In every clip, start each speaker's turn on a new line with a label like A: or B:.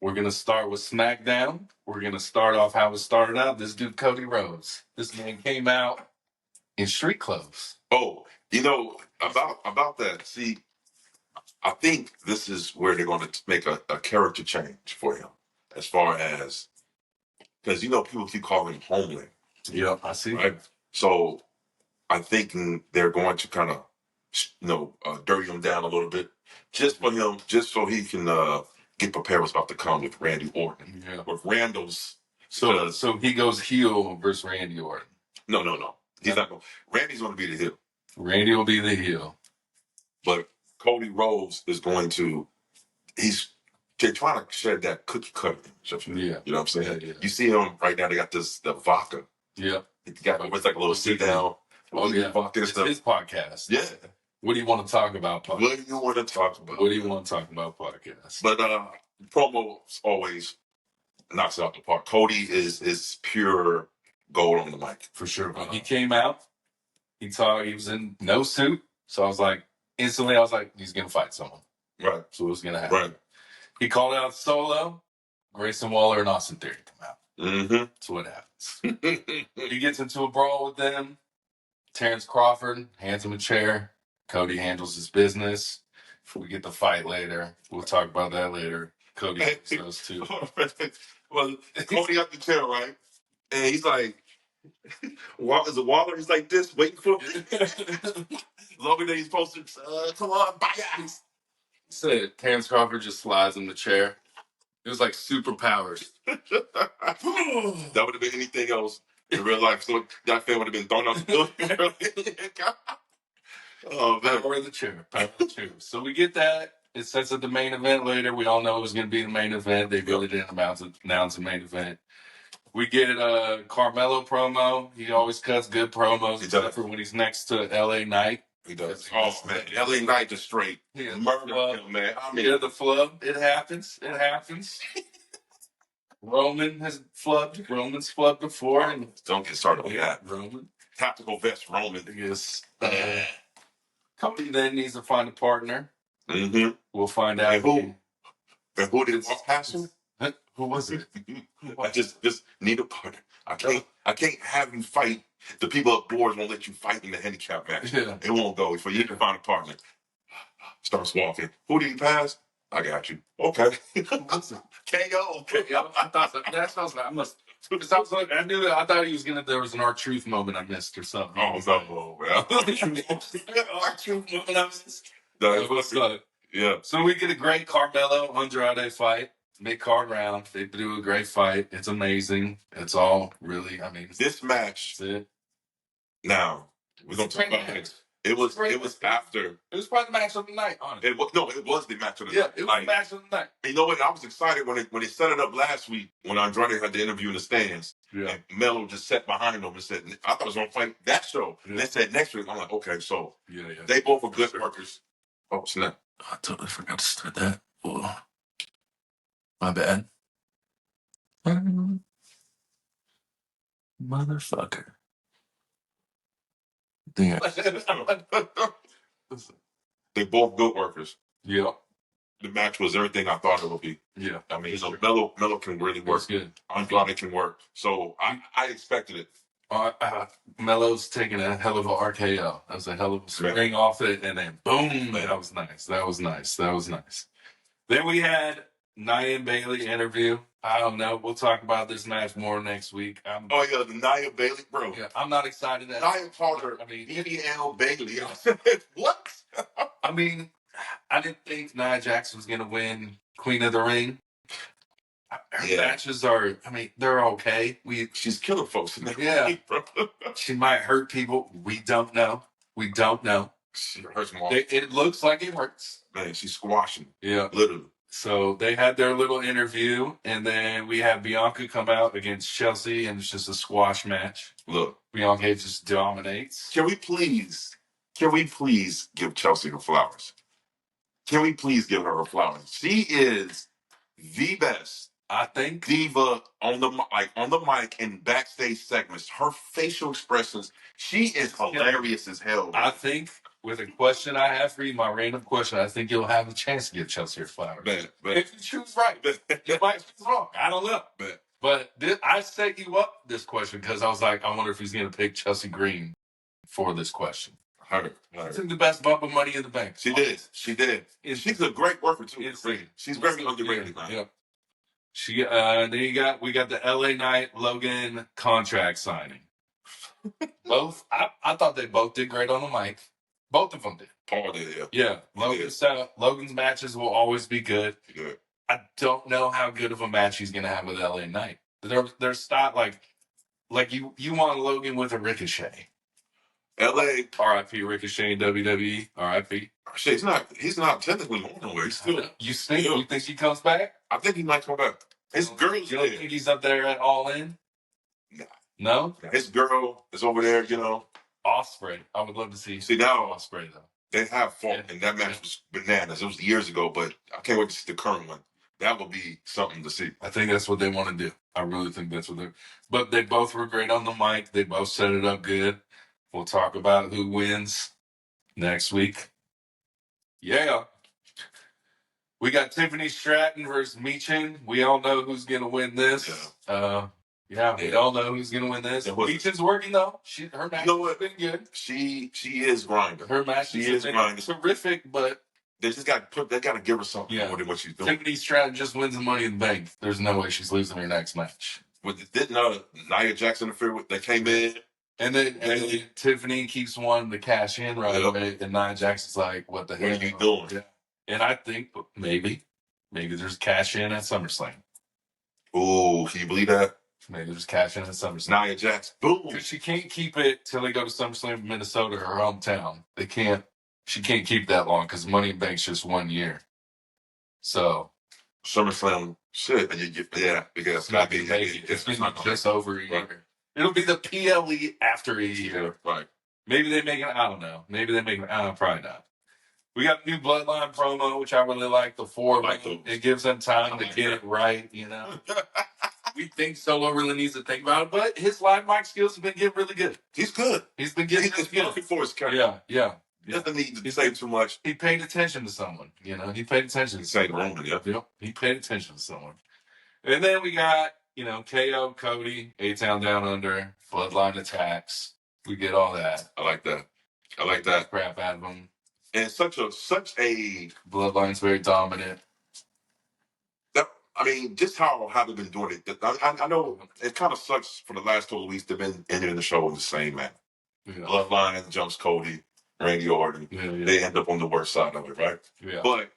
A: We're going to start with SmackDown. We're going to start off how it started out. This dude, Cody Rhodes. This man came out in street clothes.
B: Oh, you know, about that, see, I think this is where they're going to make a character change for him as far as, because, you know, people keep calling him Homeland.
A: Yeah, I see.
B: Right? So I'm thinking they're going to kind of, dirty him down a little bit just for him, just so he can get prepared what's about to come with Randy Orton.
A: Yeah.
B: With Randall's.
A: So he goes heel versus Randy Orton.
B: No. He's not going. Randy's going to be the heel.
A: Randy will be the heel.
B: But Cody Rhodes is going to. They're trying to shed that cookie cutter.
A: Yeah.
B: You know what I'm saying?
A: Yeah.
B: You see him right now. They got the vodka.
A: Yeah.
B: It's like a little sit down.
A: Oh yeah.
B: Vodka
A: it's
B: stuff.
A: his podcast.
B: Yeah.
A: What do you want to talk about? Podcast?
B: What do you want to talk about?
A: What do you want to talk about? Podcast.
B: But promos always knocks it out the park. Cody is pure gold on the mic
A: for sure. When he came out, he was in no suit, so I was like, instantly, he's gonna fight someone.
B: Right.
A: So what's gonna happen?
B: Right.
A: He called out Solo, Grayson Waller, and Austin Theory come out.
B: Mm-hmm.
A: That's what happens. He gets into a brawl with them. Terrence Crawford hands him a chair. Cody handles his business. We get the fight later. We'll talk about that later. Cody does too.
B: Well, Cody got the chair, right? And he's like, is it Waller? He's like this, waiting for him. Longer than he's supposed to. Come on, bye guys.
A: Said Terrence Crawford just slides in the chair. It was like superpowers.
B: That would have been anything else in real life. So that fan would have been thrown out the building. Oh, man.
A: Power of the chair. So we get that. It sets up the main event later. We all know it was going to be the main event. They really didn't announce the main event. We get a Carmelo promo. He always cuts good promos, except for when he's next to LA Knight.
B: He does. Oh, man. LA Knight just straight murder him, man. I mean,
A: the flub. It happens. Roman's flubbed before. And
B: don't get started with that.
A: Roman.
B: Tactical vest Roman.
A: Yes. Cody then needs to find a partner.
B: Mm-hmm.
A: We'll find out.
B: And who did walk past him?
A: Who was it?
B: I just need a partner. I can't have you fight. The people up boards won't let you fight in the handicap match.
A: Yeah.
B: It won't go. So you need to find a partner. Starts walking. Who did he pass? I got you. Okay. KO.
A: I thought that sounds like I must. Because I knew that. I thought he was gonna. There was an R-Truth moment I missed or something.
B: Oh no, man.
A: R-Truth moment I missed.
B: That yeah.
A: So we get a great Carmelo Andrade fight. Mid-card round. They do a great fight. It's amazing. It's all really. I mean,
B: this match.
A: That's it.
B: Now we're gonna talk about it. It was after.
A: It was probably the match of the night, honestly.
B: It was the match of the night.
A: Yeah, it was the match of the night.
B: You know what? I was excited when they set it up last week when Andrade had the interview in the stands. Yeah. And Melo just sat behind him and said, I thought it was going to fight that show. Yeah. And they said next week. I'm like, okay, so they both were good workers. Oh, snap.
A: I totally forgot to start that. Oh. My bad. Motherfucker.
B: They both good workers.
A: Yeah.
B: The match was everything I thought it would be.
A: Yeah.
B: I mean, so Melo can really work.
A: Good.
B: Andrade can work. So I expected it.
A: Melo's taking a hell of a RKO. That was a hell of a spring off it, and then boom. That was nice. Then we had Nia and Bayley interview. I don't know. We'll talk about this match more next week.
B: The Nia Bayley, bro.
A: Yeah, I'm not excited.
B: Nia called her BBL Bayley. What?
A: I mean, I didn't think Nia Jax was going to win Queen of the Ring. Her matches are, they're okay.
B: She's killing folks in
A: the ring, bro. She might hurt people. We don't know.
B: She hurts more.
A: It looks like it hurts.
B: Man, she's squashing.
A: Yeah.
B: Literally.
A: So they had their little interview, and then we have Bianca come out against Chelsea, and it's just a squash match.
B: Look.
A: Bianca just dominates.
B: Can we please give Chelsea her flowers? Can we please give her flowers? She is the best,
A: I think,
B: diva on the mic and backstage segments. Her facial expressions, she is hilarious as hell.
A: I think with a question I have for you, my random question. I think you'll have a chance to get Chelsea or flowers. But if you choose right, you might choose wrong. I don't know. But I set you up this question because I was like, I wonder if he's going to pick Chelsea Green for this question. Her. She took the best bump of Money in the Bank. She did. She's a great worker too. She's very underrated. Yeah. Then we got the LA Knight Logan contract signing. Both, I thought they both did great on the mic. Both of them did. Paul did, yeah. Logan's matches will always be good. Good. I don't know how good of a match he's gonna have with LA Knight. There's style like you want Logan with a Ricochet. LA RIP Ricochet in WWE. RIP. He's not technically on nowhere. He's still. You think he comes back? I think he might come back. His girl's there. You think he's up there at All In? Nah. No? His girl is over there, Ospreay. I would love to see now Ospreay though. They have fought, and that match was bananas. It was years ago, but I can't wait to see the current one. That would be something to see. I think that's what they want to do. I really think that's what they're. But they both were great on the mic. They both set it up good. We'll talk about who wins next week. Yeah. We got Tiffany Stratton versus Meechin. We all know who's going to win this. Yeah. We all know who's going to win this. Meechin's working, though. Her match has been good. She is grinding. Her match is grinding. Terrific, but they just got to give her something more than what she's doing. Tiffany Stratton just wins the Money in the Bank. There's no way she's losing her next match. Didn't Nia Jax interfere with? They came in. And then Tiffany keeps wanting to cash in right away, and Nia Jax is like, "What the hell are you doing?" Yeah. And I think maybe there's cash in at SummerSlam. Oh, can you believe that? Maybe there's cash in at SummerSlam. Nia Jax, boom. Because she can't keep it till they go to SummerSlam in Minnesota, her hometown. They can't. She can't keep that long because Money in the Bank's just 1 year. So SummerSlam should, because it's not be just over a year. Right. It'll be the PLE after a year. Right. Maybe they make it. I don't know. Maybe they make it. Probably not. We got a new Bloodline promo, which I really like. The 4 of them. It gives them time to get it right, We think Solo really needs to think about it, but his live mic skills have been getting really good. He's good. He's been getting good. He's looking for his character. Yeah. He doesn't need to say too much. He paid attention to someone, He paid attention to someone. Yep. He paid attention to someone. And then we got, KO, Cody, A-Town Down Under, Bloodline attacks. We get all that. I like that. Crap out of them. And such a Bloodline's very dominant. Just how they've been doing it. I know it kind of sucks for the last couple of weeks. They've been ending the show in the same manner. Yeah. Bloodline jumps Cody, Randy Orton. Yeah. They end up on the worst side of it, right? Yeah. But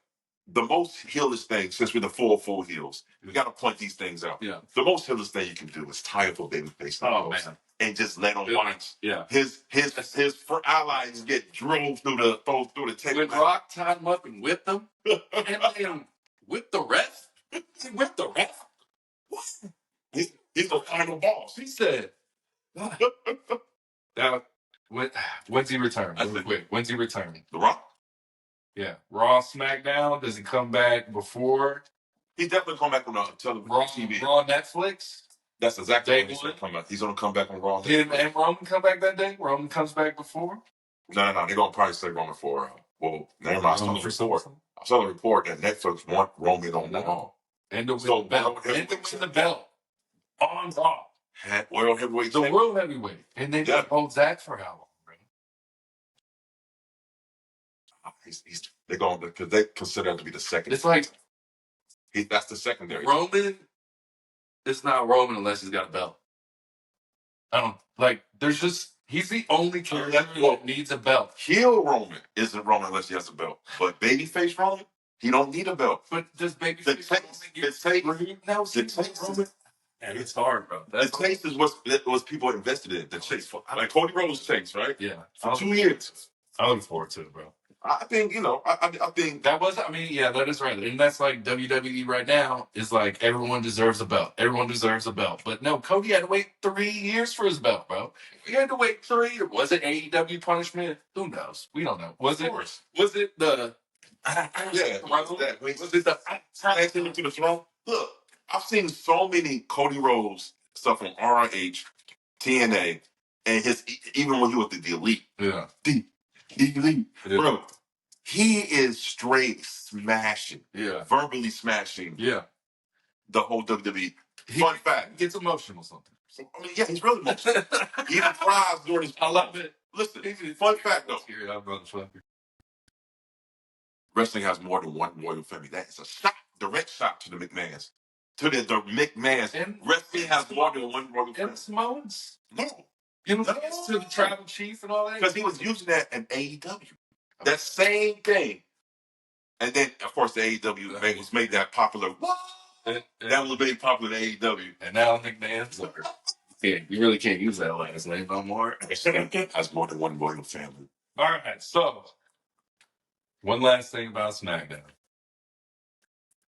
A: the most heelish thing, since we're the full heels, we got to point these things out. Yeah. The most heelish thing you can do is tie up a babyface. Oh, man. And just let him watch. Yeah. His allies get drove through the table. When Rock tied him up and whipped him, and let him whip the ref. He whipped the ref. What? He's the final boss. He said. Now, when's he return? When's he returning? The Rock. Yeah, Raw, SmackDown. Does he come back before? He definitely come back on television. Raw, Netflix. That's exactly what he's going to come back. He's going to come back on Raw. Did and Roman come back that day? Roman comes back before? No. They're going to probably say Roman for. Never mind. I saw the report that Netflix want Roman on Raw. And to win the belt. On Raw. World Heavyweight. The World Heavyweight. And they hold Zach for how long? They're going because they consider him to be the second. It's like that's the secondary. Roman is not Roman unless he's got a belt. I don't he's the only character that needs a belt. Heel Roman isn't Roman unless he has a belt. But babyface Roman, he don't need a belt. But does babyface Roman? And it's hard, bro. The chase is what people invested in. The chase, like Cody Rhodes chase, right? Yeah, for 2 years. I look forward to it, bro. I think, I think that was, that is right. And that's like WWE right now is like everyone deserves a belt. Everyone deserves a belt. But no, Cody had to wait 3 years for his belt, bro. He had to wait 3 years. Was it AEW punishment? Who knows? We don't know. Was it the taking him to the throne? Look, I've seen so many Cody Rhodes stuff on ROH, TNA, and even when he was the Elite. Yeah.
B: Elite. Yeah. Bro, he is straight smashing. Yeah. Verbally smashing. Yeah. The whole WWE. Fun fact. He gets emotional sometimes. I mean, yeah, he's really emotional. He even cries during his. I love it. Listen, fun fact though. Wrestling has more than one royal family. That is a shot, direct shot to the McMahons. To the McMahons. And wrestling has more than one royal family. And Samoans? No. You know, to the tribal chief and all that? Because he was using that in AEW. That same thing. And then, of course, the AEW thing was made that popular. That was made popular in AEW. And now McMahon's over. Yeah, you really can't use that last name no more. Has more than one royal family. All right, so one last thing about SmackDown.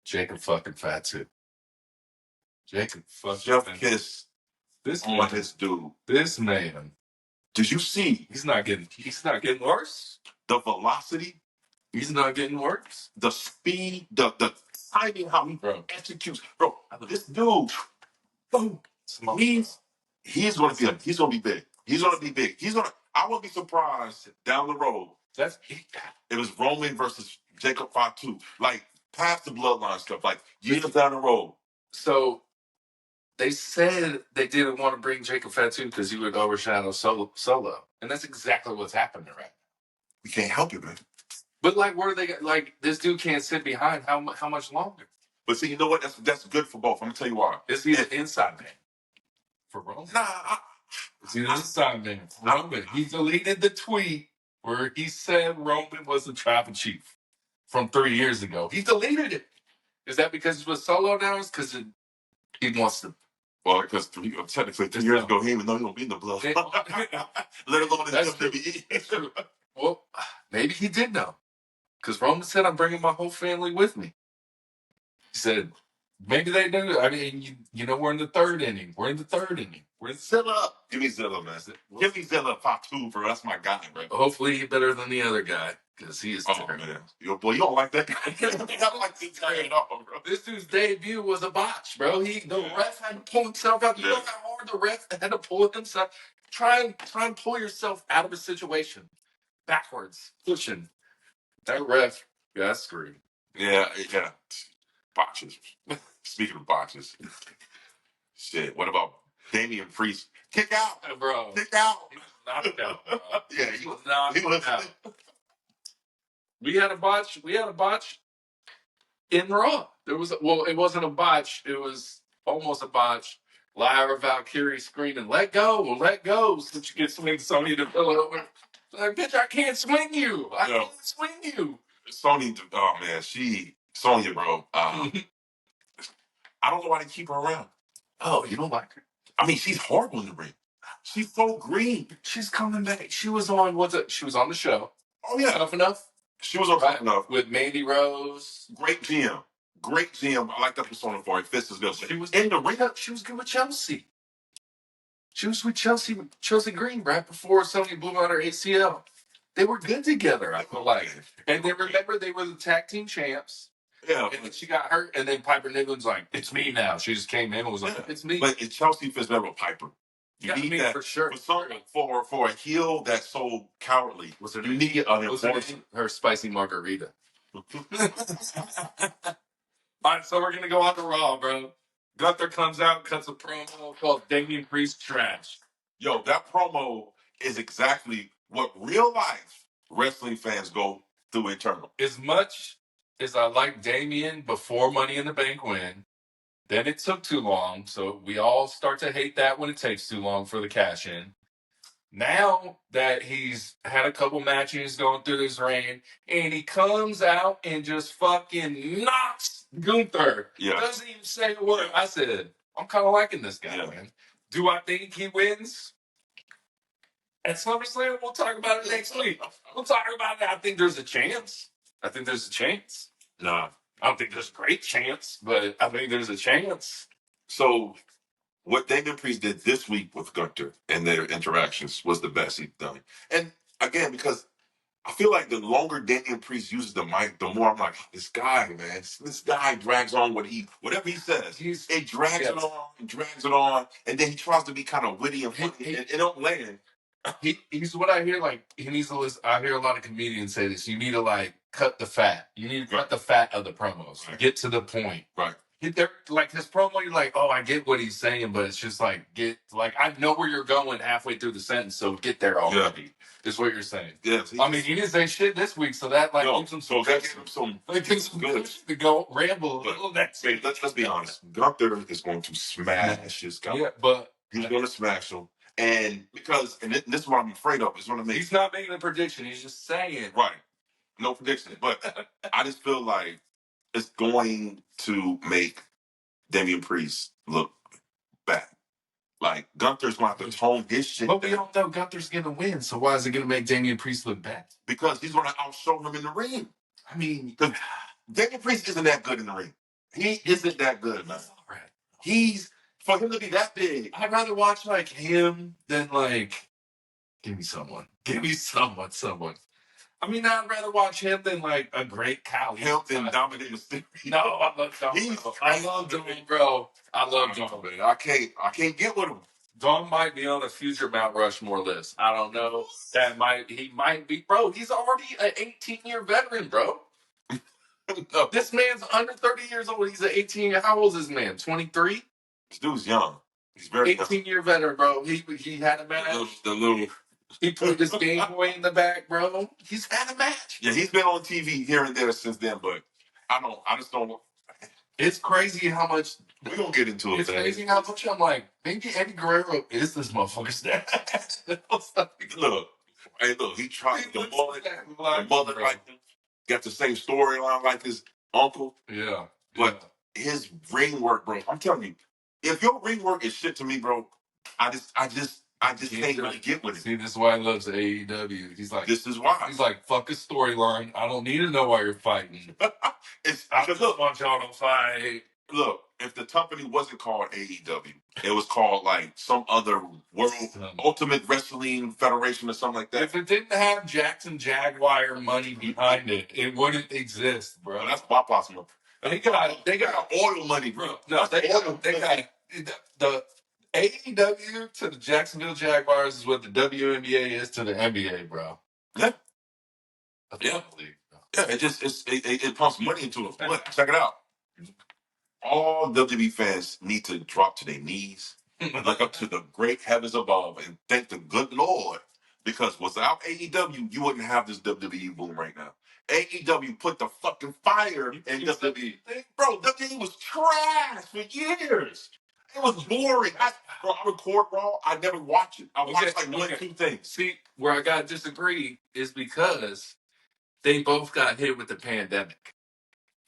B: Jacob fucking Fatu. Jacob fucking Chef Kiss. This on man, this dude. This man. Did you see? He's not getting worse. The velocity. He's not getting worse. The speed, the timing, how he executes. Bro, this dude, boom. He's gonna be big. He's gonna be big. I won't be surprised down the road. It was Roman versus Jacob Fatu. Like past the bloodline stuff, like years down the road. So they said they didn't want to bring Jacob Fatu because he would overshadow Solo. And that's exactly what's happening right now. We can't help it, man. But like, what are they like? This dude can't sit behind how much longer? But see, you know what? That's good for both. I'm gonna tell you why. Is he the inside man for Roman? Nah, is he the inside man for Roman? He deleted the tweet where he said Roman was the tribal chief from 3 years ago. He deleted it. Is that because it was Solo now? Is because he wants to? Well, because technically 3 years ago, he didn't even know he was gonna be in the blood. Let alone in WWE. That's true. Well, maybe he did know. Because Roman said, I'm bringing my whole family with me. He said, maybe they do. I mean, you know, we're in the third inning. We're in Zilla. Give me Zilla, man. Give me Zilla Fatu, bro. That's my guy, bro. Hopefully he's better than the other guy. Because he is terrible. Man. Yo, boy, you don't like that guy. I don't like this guy at all, bro. This dude's debut was a botch, bro. The ref had to pull himself out. You know how hard the ref had to pull himself? Try and pull yourself out of a situation. Backwards. Pushing. That ref got screwed. Yeah. Botches. Speaking of botches. Shit, what about Damian Priest? Kick out, bro. Kick out. He was knocked out, bro. Yeah, he was knocked out. We had a botch in Raw. It wasn't a botch. It was almost a botch. Lyra Valkyrie screaming, let go, so she gets swing Sony to fill it over. Like, bitch, I can't swing you. I can't swing you. Sony, oh man, Sonya, bro. I don't know why they keep her around. Oh, you don't like her? I mean, she's horrible in the ring. She's so green. She's coming back. She was on, she was on the show. Oh yeah. Tough Enough? She was on Tough Enough. With Mandy Rose. Great GM. I like that persona for her. Fist is good. She was in the ring. She was good with Chelsea. She was with Chelsea Green right before Sony blew out her ACL. They were good together, I feel like. And then remember, they were the tag team champs. Yeah. And then she got hurt, and then Piper Niven's like, it's me now. She just came in and was like, it's me. But Chelsea fits better with Piper. You need that for sure. For a heel that's so cowardly, you need her spicy margarita. All right, so we're going to go on to Raw, bro. Gunther comes out, cuts a promo called Damian Priest Trash. Yo, that promo is exactly what real life wrestling fans go through internal. As much as I like Damian before Money in the Bank win, then it took too long, so we all start to hate that when it takes too long for the cash in. Now that he's had a couple matches going through this reign, and he comes out and just fucking knocks Gunther. Yeah. Doesn't even say a word. I said, I'm kind of liking this guy, man. Do I think he wins? At SummerSlam, we'll talk about it next week. We'll talk about it. I think there's a chance. Nah. I don't think there's a great chance, but I think there's a chance. So what Damian Priest did this week with Gunther and their interactions was the best he's done. And again, because I feel like the longer Damian Priest uses the mic, the more I'm like, this guy, man, this guy drags on whatever he says. It drags it on, and then he tries to be kind of witty and funny, and it don't land.
A: He's what I hear. Like he needs to listen. I hear a lot of comedians say this. You need to like cut the fat. You need to cut the fat of the promos. Right. Get to the point. Right. There, like his promo, you're like, oh, I get what he's saying, but it's just like I know where you're going halfway through the sentence, so get there already. Yeah. Is what you're saying. Yeah. I mean, he didn't say shit this week, so that gives him some. That gives him some. It gives him good to go ramble a little next. Hey, let's be honest. Gunther is going to smash his guy. Yeah, but he's going to smash him. And this is what I'm afraid of. Is going to make. He's not making a prediction. He's just saying. Right. No prediction. But I just feel like it's going to make Damian Priest look bad. Like Gunther's going to have to tone his shit. But we don't know Gunther's going to win. So why is it going to make Damian Priest look bad? Because he's going to outshow him in the ring. I mean, Damian Priest isn't that good in the ring. He isn't that good, man. All right. For him to be that big, I'd rather watch like him than like give me someone. I mean, I'd rather watch him than like a great cow. Him than Dominic Mysterio. No, I love Dom. I love Dom, bro. I love Dom. I can't get with him. Dom might be on a future Mount Rushmore list. I don't know. He might be, bro. He's already an 18-year veteran, bro. No. This man's under 30 years old. He's an 18. How old is this man? 23? This dude's young. He's very 18-year veteran, bro. He had a match. He put this Game Boy in the back, bro. He's had a match. Yeah, he's been on TV here and there since then, but I just don't. It's crazy how much we gonna get into it. It's crazy how much I'm like, maybe Eddie Guerrero is this motherfucker's dad. Look, he tried the mother like him. Got the same storyline like his uncle. Yeah. But his ring work, bro. I'm telling you, if your ring work is shit to me, bro, I just can't really get with it. See, this is why he loves AEW. He's like, this is why. He's like, fuck a storyline. I don't need to know why you're fighting. I just want y'all to fight. Look, if the company wasn't called AEW, it was called like some other World Ultimate Wrestling Federation or something like that. If it didn't have Jackson Jaguar money behind it, it wouldn't exist, bro. Well, that's my possible. They got oil money, bro. No, they got the AEW to the Jacksonville Jaguars is what the WNBA is to the NBA, bro. Yeah. Yeah. It pumps money into it. Look, check it out. All WWE fans need to drop to their knees and look up to the great heavens above and thank the good Lord. Because without AEW, you wouldn't have this WWE boom right now. AEW put the fucking fire in WWE. Bro, WWE was trash for years. It was boring. I record Raw. I never watch it. I watch like one or two things. See, where I got to disagree is because they both got hit with the pandemic.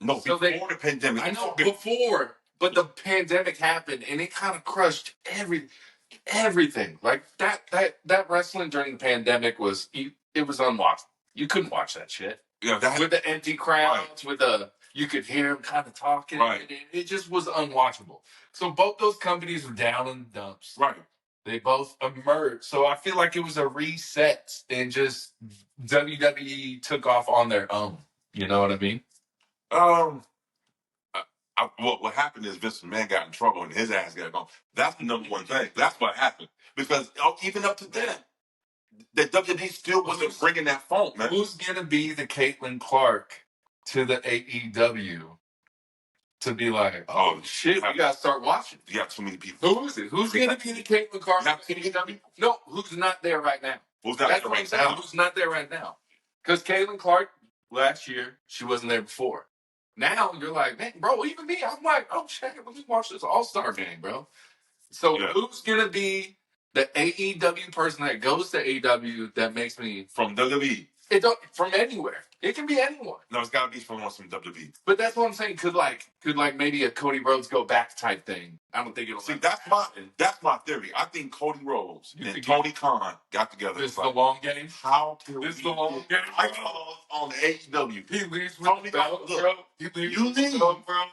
A: No, so before the pandemic. I know before, but the pandemic happened and it kind of crushed everything. Like that wrestling during the pandemic was unwatchable. You couldn't watch that shit. Yeah, with the empty crowds, right. You could hear them kind of talking. Right. It just was unwatchable. So both those companies were down in the dumps. Right. They both emerged. So I feel like it was a reset and just WWE took off on their own. You know what I mean? What happened is Vince McMahon got in trouble and his ass got gone. That's the number one thing. That's what happened. Because even up to then, the WWE still wasn't bringing that phone, man. Who's going to be the Caitlin Clark to the AEW to be like, oh shit, we got to start watching? You got too many people. Who is it? Who's going to be the Caitlin Clark to AEW? No, who's not there right now? Who's not there right now? Who's not there right now? Because Caitlin Clark, last year, she wasn't there before. Now you're like, man, bro, even me, I'm like, oh shit, let me watch this All-Star game, bro. So who's going to be the AEW person that goes to AEW that makes me from WWE? From anywhere. It can be anyone. No, it's gotta be from WWE. But that's what I'm saying. Could maybe a Cody Rhodes go back type thing? I don't think it'll. See, that's my theory. I think Cody Rhodes and Tony Khan got together. This is the long game. How can this is the long game? I call on the AEW. He leaves with the belt, bro. You leave, bro.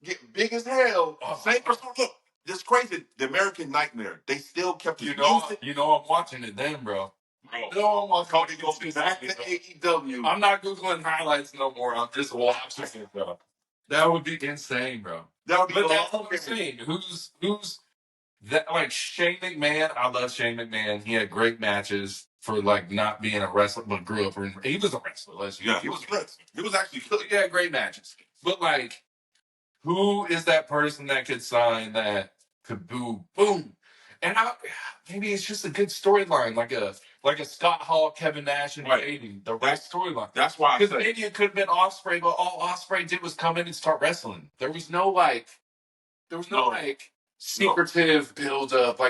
A: Get big as hell. Same person. Look. This crazy, the American Nightmare. They still kept it. You know, I'm watching it then, bro. No, I'm watching Cody goes back to AEW. I'm not Googling highlights no more. I'm just watching it, bro. That would be insane, bro. That would be. But that's what I'm saying. Who's That like Shane McMahon, I love Shane McMahon. He had great matches for like not being a wrestler, but grew up. He was a wrestler.
B: He was good. He was actually good.
A: He had great matches. But like, who is that person that could sign that could boom? And maybe it's just a good storyline, like a Scott Hall, Kevin Nash, and Baby. The right storyline.
B: That's why.
A: Because maybe it could have been Ospreay, but all Ospreay did was come in and start wrestling. There was no like secretive build up.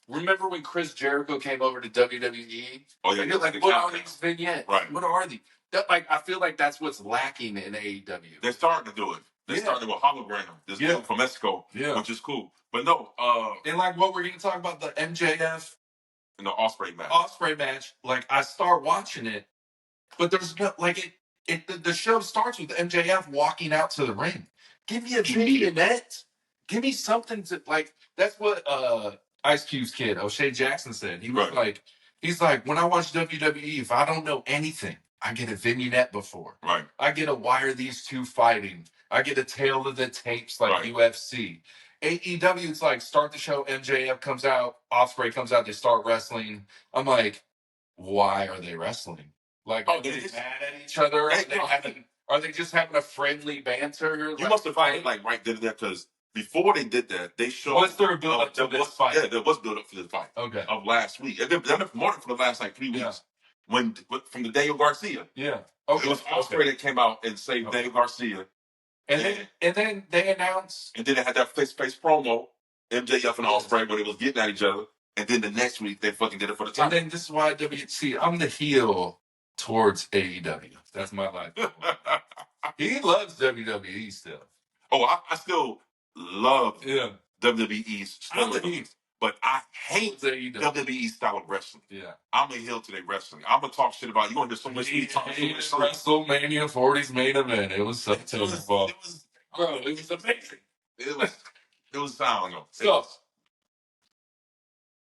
A: Remember when Chris Jericho came over to WWE?
B: Oh yeah,
A: you're like, what are these vignettes?
B: Right.
A: What are these? I feel like that's what's lacking in AEW.
B: They're starting to do it. They're starting with hologram. This dude from Mexico, which is cool. But no,
A: and like what we're gonna talk about, the MJF
B: and the Ospreay match.
A: Like I start watching it, but there's no like the show starts with MJF walking out to the ring. Give me a vignette. Give me something to like. That's what Ice Cube's kid O'Shea Jackson said. He was he's like, when I watch WWE, if I don't know anything, I get a vignette before.
B: Right.
A: I get a why are these two fighting? I get a tale of the tapes like UFC. AEW, it's like start the show, MJF comes out, Ospreay comes out, they start wrestling. I'm like, why are they wrestling? Like, are they mad at each other? Are they just having a friendly banter?
B: You must have found it like right there because before they did that, they showed.
A: Was there a build up to this fight?
B: Yeah, there was build up for this fight.
A: Okay.
B: Of last week. It been more than for the last like 3 weeks. When from the Daniel Garcia.
A: Yeah. Okay.
B: It was Ospreay that came out and saved Daniel Garcia.
A: And then they announced.
B: And then they had that face-to-face promo, MJF and Ospreay, when they was getting at each other. And then the next week, they fucking did it for the title.
A: And then this is why I'm the heel towards AEW. That's my life. He loves WWE still.
B: Oh, I still love WWE's style. But I hate WWE's style of wrestling. Yeah. I'm a heel to their wrestling. I'm going to talk shit about you. Going to do so much shit.
A: WrestleMania 40's main event. It was so terrible. Bro, it was amazing.
B: It was, I don't know.
A: So,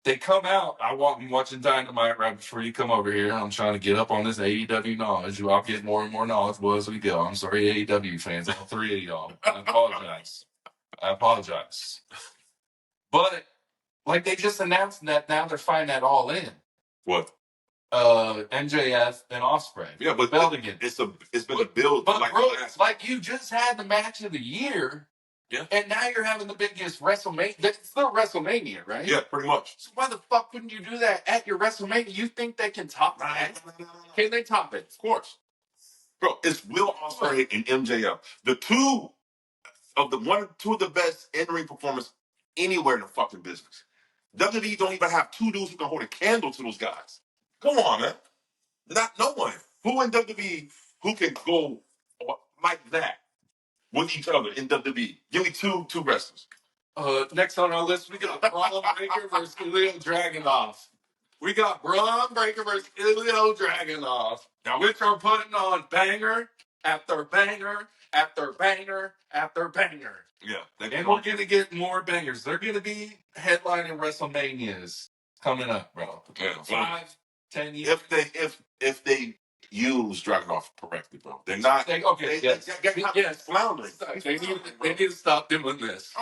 A: they come out. I'm watching Dynamite right before you come over here. I'm trying to get up on this AEW knowledge. I'll get more and more knowledgeable as we go. I'm sorry, AEW fans, all three of y'all. I apologize. But like they just announced that now they're fighting that All In.
B: What?
A: MJF and Ospreay.
B: Yeah, but
A: belt again.
B: It's been a build.
A: But like, bro, like you just had the match of the year.
B: Yeah.
A: And now you're having the biggest WrestleMania. It's still WrestleMania, right?
B: Yeah, pretty much.
A: So why the fuck wouldn't you do that at your WrestleMania? You think they can top that? Can they top it?
B: Of course. Bro, it's Will Ospreay and MJF. Two of the best in-ring performers anywhere in the fucking business. WWE don't even have two dudes who can hold a candle to those guys. Come on, man. No one. Who in WWE who can go like that with each other in WWE? Give me two wrestlers.
A: Next on our list, we got Braun Breaker versus Ilya Dragunov. We got Braun Breaker versus Ilya Dragunov, which are putting on banger after banger after banger after banger.
B: Yeah.
A: And we're going to get more bangers. They're going to be headlining WrestleManias coming up, bro.
B: Yeah.
A: 5, 10 years.
B: If they use Dragunov correctly, bro. They're not. They're floundering.
A: They need to stop doing this.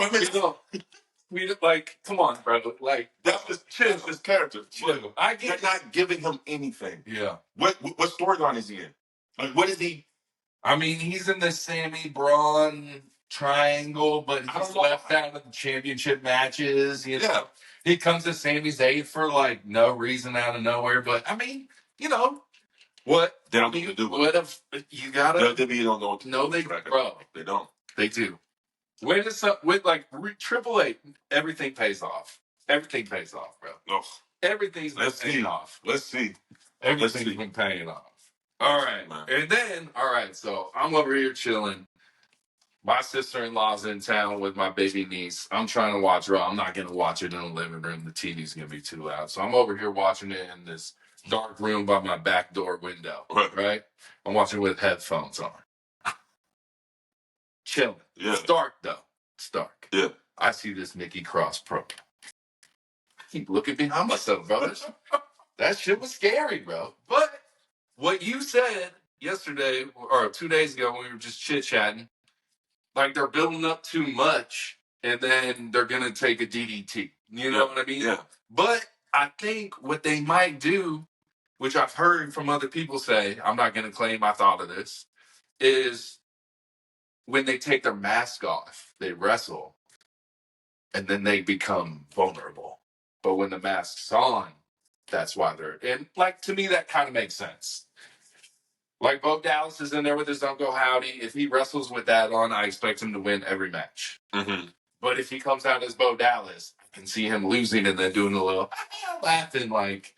A: We like, come on, bro. Like
B: that's just his character.
A: Chill.
B: They're not giving him anything.
A: Yeah.
B: What storyline is he in? Like, what is he?
A: I mean, he's in the Sammy Braun triangle, but he's left out of the championship matches. You know? He comes to Sammy's aid for like no reason out of nowhere. But I mean, you know what?
B: They don't need to do it.
A: What if you gotta?
B: WWE don't know what to do.
A: No, bro.
B: They don't.
A: They do. When it's up with like Triple H, everything pays off. Everything pays off, bro.
B: Oh.
A: Everything's been paying off.
B: Let's see.
A: Everything's been paying off. All right. And then, so I'm over here chilling. My sister-in-law's in town with my baby niece. I'm trying to watch Raw. I'm not going to watch it in the living room. The TV's going to be too loud. So I'm over here watching it in this dark room by my back door window. Right? I'm watching it with headphones on. Chilling.
B: Yeah.
A: It's dark, though. It's dark.
B: Yeah.
A: I see this Nikki Cross promo. I keep looking behind myself, brothers. That shit was scary, bro. But what you said yesterday or 2 days ago when we were just chit-chatting, like they're building up too much and then they're going to take a DDT. You know what I mean? Yeah. But I think what they might do, which I've heard from other people say, I'm not going to claim I thought of this, is when they take their mask off, they wrestle, and then they become vulnerable. But when the mask's on, that's why they're... And, like, to me, that kind of makes sense. Like, Bo Dallas is in there with his Uncle Howdy. If he wrestles with that on, I expect him to win every match. Mm-hmm. But if he comes out as Bo Dallas, I can see him losing and then doing a little laughing. Like,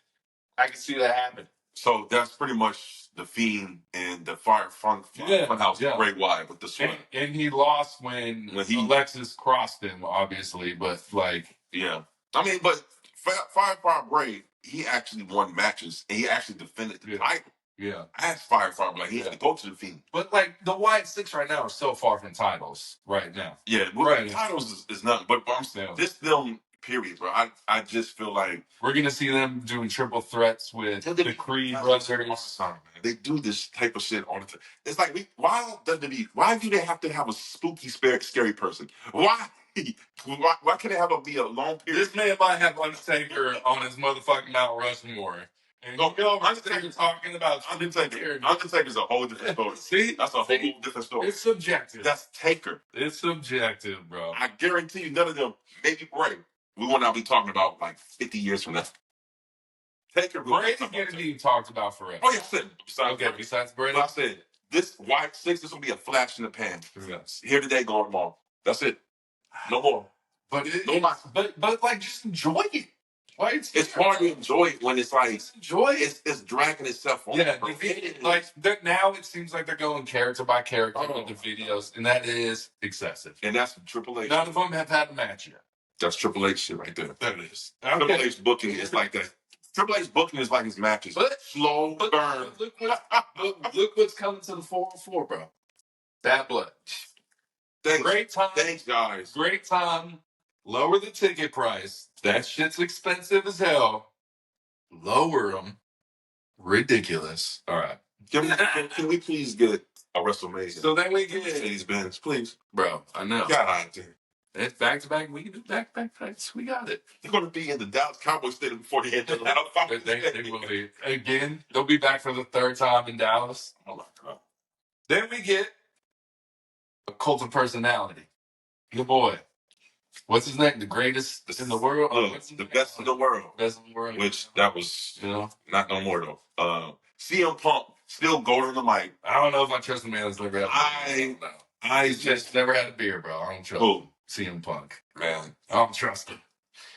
A: I can see that happen. So that's pretty much the Fiend and the Funhouse, Bray Wyatt with the sweat. And he lost when Alexis crossed him, obviously. But, like... Yeah. I mean, but Firefly Bray, he actually won matches. And he actually defended the title. Yeah. I asked Firefly, like, he had to go to the Fiend. But, like, the Wyatt Sicks right now are so far from titles right now. Yeah, well, right. Titles is nothing. But I'm saying, this film, period, bro, I just feel like... We're going to see them doing triple threats with the Creed brothers. They do this type of shit all the time. It's like, why do they have to have a spooky, scary person? Why? Why can't it be a long period? This man might have Undertaker on his motherfucking Mount Rushmore. And Undertaker's talking about Undertaker's a whole different story. See? That's a whole different story. It's subjective. That's Taker. It's subjective, bro. I guarantee you none of them, maybe Bray, we will not be talking about like 50 years from now. Taker, Bray's going to be talked about forever. Oh, yeah, besides Brady. But I said, this Wyatt Sicks, this will be a flash in the pan. Yes. Here today, gone tomorrow. That's it. No more. But like, just enjoy it. Like, it's hard to enjoy it when it's like it's dragging itself on. Yeah, like now it seems like they're going character by character with the videos, and that is excessive. And that's Triple H. None of them have had a match yet. That's Triple H shit right there. That is. Okay. Triple H booking is like that. Triple H booking is like his matches. Slow burn. Look what's coming to the 404, bro. Bad Blood. Thanks. Great time. Thanks, guys. Great time. Lower the ticket price. That shit's expensive as hell. Lower them. Ridiculous. All right. Can we please get a WrestleMania? So then we get Mercedes-Benz, please. Bro, I know. God damn. It's back-to-back. We can do back-to-back fights. We got it. They're going to be in the Dallas Cowboys Stadium before they hit the they will be. Again, they'll be back for the third time in Dallas. Oh, my God. Then we get a cult of personality. Your boy. What's his name? The greatest in the world? The best in the world. Best in the world. Which, that was not no more, though. CM Punk, still golden on the mic. I don't know if I trust the man that's never had a beer. I just never had a beer, bro. I don't trust him. CM Punk. Man. I don't trust him.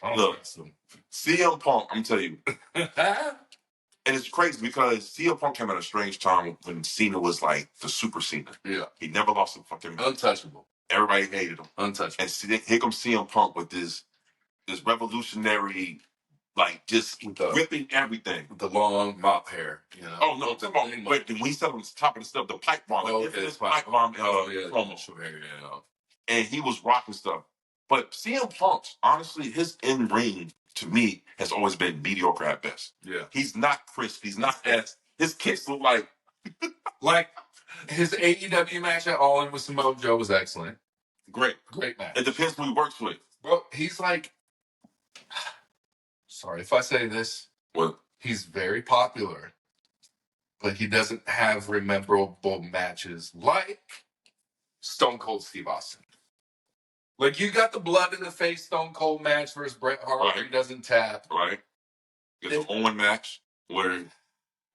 A: Trust him. CM Punk, I'm telling you. And it's crazy because CM Punk came at a strange time when Cena was like the super Cena. Yeah. He never lost a fucking match. Untouchable. Everybody hated him. Untouchable. And here comes CM Punk with this revolutionary, like, just ripping everything. With the long mop hair, you know. Oh, no. Wait, when he said on the top of the stuff, the pipe bomb. Like, this pipe bomb promo. Sure, yeah. And he was rocking stuff. But CM Punk, honestly, his in-ring, to me, has always been mediocre at best. Yeah. He's not crisp. He's not as... His kicks look like... like... His AEW match at All In with Samoa Joe was excellent. Great match. It depends who he works with. Bro, he's like... Sorry if I say this. What? He's very popular, but he doesn't have memorable matches like Stone Cold Steve Austin. Like, you got the blood in the face Stone Cold match versus Bret Hart where he doesn't tap. Right. It's an Owen match where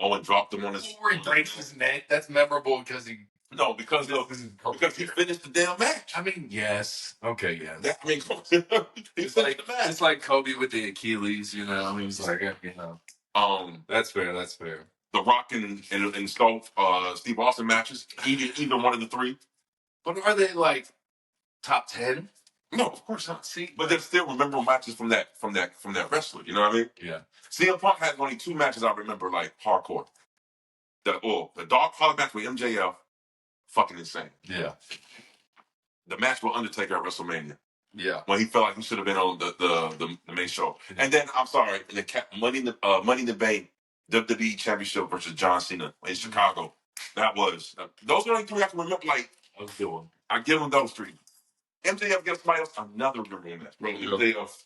A: Owen dropped him on his... Where he breaks his neck. That's memorable because he... No, because he finished the damn match. I mean, yes. Okay, yes. It's like Kobe with the Achilles, you know. He was like, you know. That's fair. The Rock and Steve Austin matches, either one of the three. But are they like top 10? No, of course not. See, but they're still memorable matches from that wrestler. You know what I mean? Yeah. CM Punk had only 2 matches I remember like hardcore. The dog collar match with MJF. Fucking insane. Yeah. The match with Undertaker at WrestleMania. Yeah. When he felt like he should have been on the main show. Yeah. And then, I'm sorry, Money in the Bank WWE Championship versus John Cena in Chicago. That was... those are the only 3 I can remember. Like, that was a good one. I give him those 3. MJF gets somebody else, another memorable match. Bro, MJF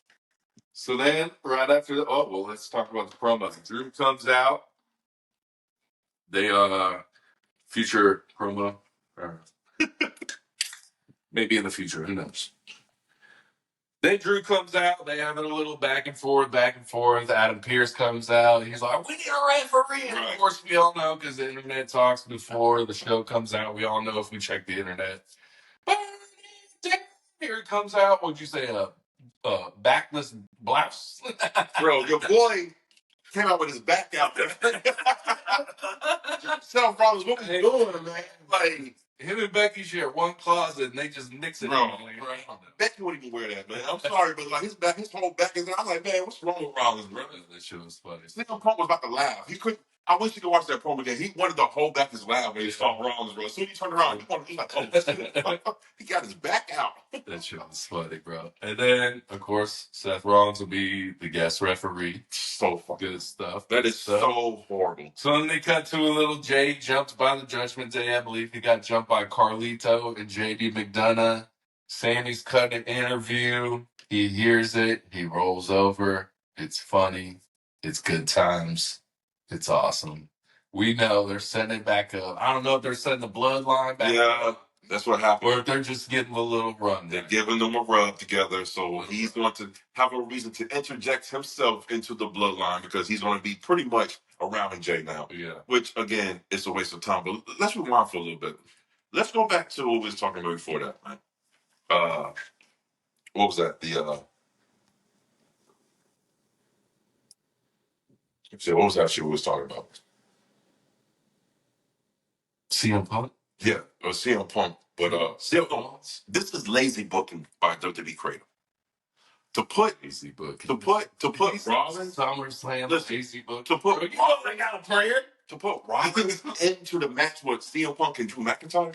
A: So then, right after let's talk about the promo. Drew comes out. They future promo, or maybe in the future, who knows? Then Drew comes out. They have a little back and forth. Adam Pearce comes out. He's like, "We need a referee." And of course, we all know because the internet talks before the show comes out. We all know if we check the internet. But here it comes out. What'd you say? Backless blouse.
B: Bro, your boy came out with his back out there. Seth Rollins, what was doing, man? Like,
A: him and Becky share one closet and they just mix it.
B: Bro, Becky wouldn't even wear that, man. I'm sorry, but like his whole back is. I'm like, man, what's wrong with Rollins, bro?
A: That shit was funny.
B: CM Punk was about to laugh. He couldn't. I wish you could watch that promo again. He wanted to hold back his laugh when he saw Rollins, bro. As soon as he turned around, he like, oh, shit. He got his back out.
A: That shit was funny, bro. And then, of course, Seth Rollins will be the guest referee.
B: So fucking
A: good stuff.
B: That is so horrible.
A: So then they cut to a little Jay jumped by the Judgment Day. I believe he got jumped by Carlito and JD McDonough. Sammy's cutting an interview. He hears it. He rolls over. It's funny. It's good times. It's awesome. We know they're setting it back up. I don't know if they're setting the bloodline back up.
B: That's what happened.
A: Or if they're just getting a little run.
B: They're giving them a rub together, so he's going to have a reason to interject himself into the bloodline because he's going to be pretty much around Jay now.
A: Yeah.
B: Which, again, is a waste of time. But let's rewind for a little bit. Let's go back to what we was talking about before that, man. What was that? What was that shit we was talking about?
A: CM Punk?
B: Yeah, CM Punk. But this is lazy booking by WWE Creative. To put Rollins,
A: SummerSlam, lazy booking.
B: To put Rollins into the match with CM Punk and Drew McIntyre.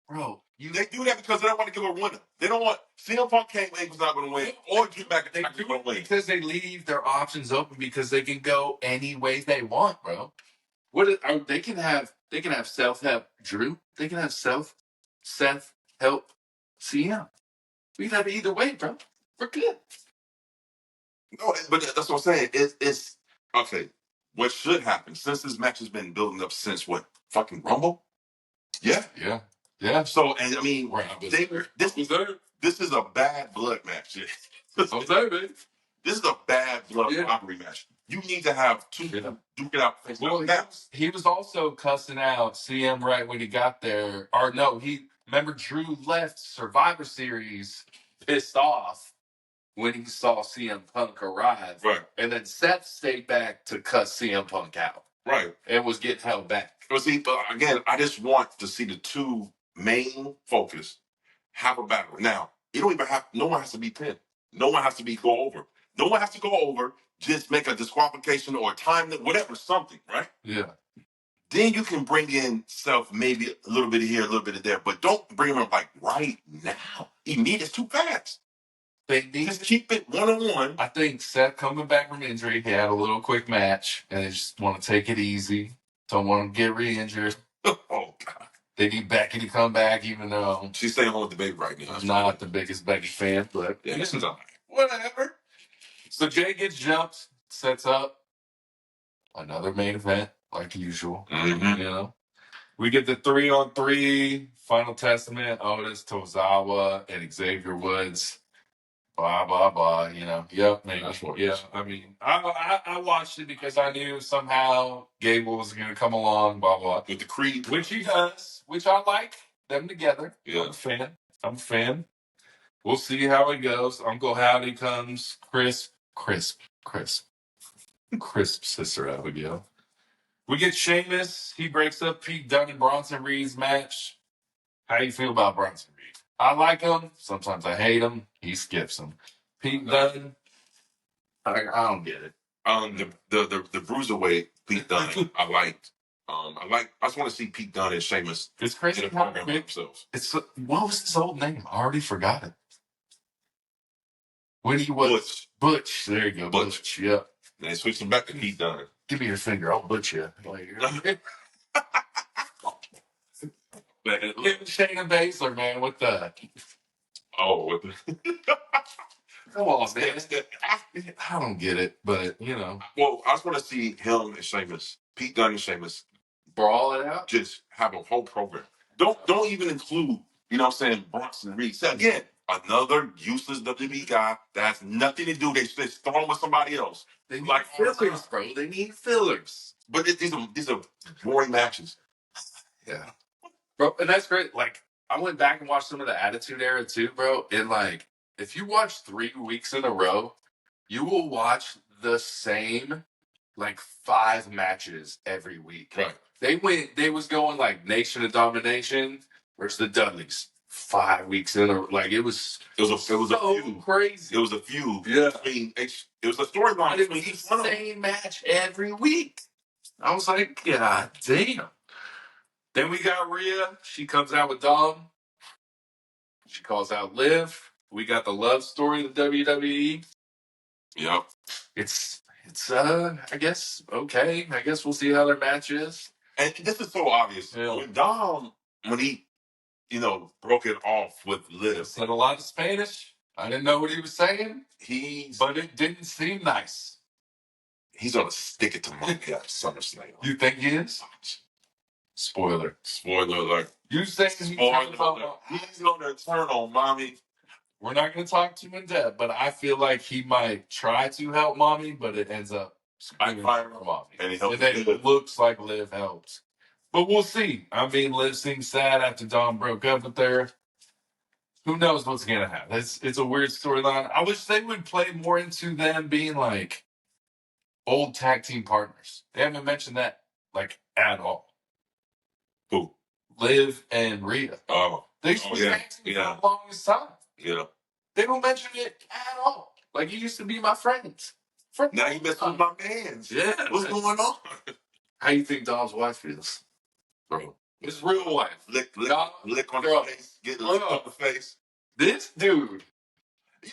A: Bro,
B: they do that because they don't want to give a winner. They don't want CM Punk can't win because not going to win, or Drew McIntyre going to win.
A: Because they leave their options open because they can go any way they want, bro. They can have Seth help Drew. They can have Seth help CM. We can have it either way, bro. We're good.
B: No, but that's what I'm saying. It's okay. What should happen since this match has been building up since what? Fucking Rumble? Yeah. So, and I mean, this is a bad blood match. This is a bad blood robbery match. You need to have two duke it out.
A: Well, he was also cussing out CM right when he got there. Or no, remember Drew left Survivor Series pissed off when he saw CM Punk arrive.
B: Right.
A: And then Seth stayed back to cuss CM Punk out.
B: Right.
A: And was getting held back.
B: But see, again, I just want to see the two main focus have a battle. Now, you don't even have, no one has to be pinned. No one has to go over. No one has to go over. Just make a disqualification or a time, whatever, something, right?
A: Yeah.
B: Then you can bring in Seth maybe a little bit of here, a little bit of there, but don't bring him up like right now. It's too fast. Just keep it one-on-one.
A: I think Seth coming back from injury, he had a little quick match, and they just want to take it easy. Don't want to get re-injured.
B: Oh, God.
A: They need Becky to come back, even though
B: she's staying home with the baby right now.
A: I'm not the biggest Becky fan, but whatever. So Jay gets jumped, sets up another main event, like usual.
B: Mm-hmm.
A: You know, we get the 3-on-3 Final Testament, Otis, Tozawa, and Xavier Woods. Blah blah blah. You know, yep, maybe. Yeah, I mean, I watched it because I knew somehow Gable was going to come along. Blah blah.
B: With the Creed,
A: which he does, which I like them together.
B: Yeah,
A: I'm a fan. We'll see how it goes. Uncle Howdy comes. Crisp, Sister Abigail. We get Sheamus. He breaks up Pete Dunne and Bronson Reed's match. How you feel about Bronson Reed? I like him. Sometimes I hate him. He skips him. Pete Dunne, I don't get it.
B: The bruiserweight Pete Dunne, I liked. I just want to see Pete Dunne and Sheamus.
A: It's crazy how themselves. What was his old name? I already forgot it. When he was Butch. There you go, Butch. Yeah.
B: And they switched him back to Pete Dunne.
A: Give me your finger. I'll butch you. Shayna Baszler, man. What the?
B: Oh,
A: Come on, man. I don't get it, but
B: Well, I just want to see him and Sheamus, Pete Dunne and Sheamus,
A: brawl it out.
B: just have a whole program. Don't even include, Bronson Reed. So again, another useless WWE guy that has nothing to do. They throw him with somebody else.
A: They need fillers, bro. They need fillers.
B: But these are boring matches.
A: Yeah, bro, and that's great. Like, I went back and watched some of the Attitude Era too, bro. And like, if you watch 3 weeks in a row, you will watch the same 5 matches every week.
B: Right.
A: They was going like Nation of Domination versus the Dudleys 5 weeks in a row. Like, it was
B: so
A: a feud. Crazy.
B: It was a feud.
A: Yeah.
B: It was a storyline.
A: It was the same match every week. I was like, God damn. Then we got Rhea. She comes out with Dom. She calls out Liv. We got the love story of the WWE.
B: Yep.
A: It's I guess okay. I guess we'll see how their match is.
B: And this is so obvious.
A: Yeah.
B: When Dom, he, broke it off with Liv.
A: Said a lot of Spanish. I didn't know what he was saying. But it didn't seem nice.
B: He's gonna stick it to Mommy at SummerSlam.
A: You think he is? Spoiler alert. You think
B: he's gonna turn on Mommy?
A: We're not going to talk too in depth, but I feel like he might try to help Mommy, but it ends up
B: backfiring
A: for Mommy.
B: And
A: it looks like Liv helps. But we'll see. I mean, Liv seems sad after Dom broke up with her. Who knows what's going to happen? It's a weird storyline. I wish they would play more into them being like old tag team partners. They haven't mentioned that at all.
B: Who?
A: Liv and Rhea.
B: Oh.
A: They used to be tag team for the longest time.
B: Yeah.
A: They don't mention it at all. Like, you used to be my friends.
B: Now you messing with my mans.
A: Yeah.
B: What's going on?
A: How you think Dom's wife feels? Bro. His real wife.
B: Lick on the face. Get licked on the face.
A: This dude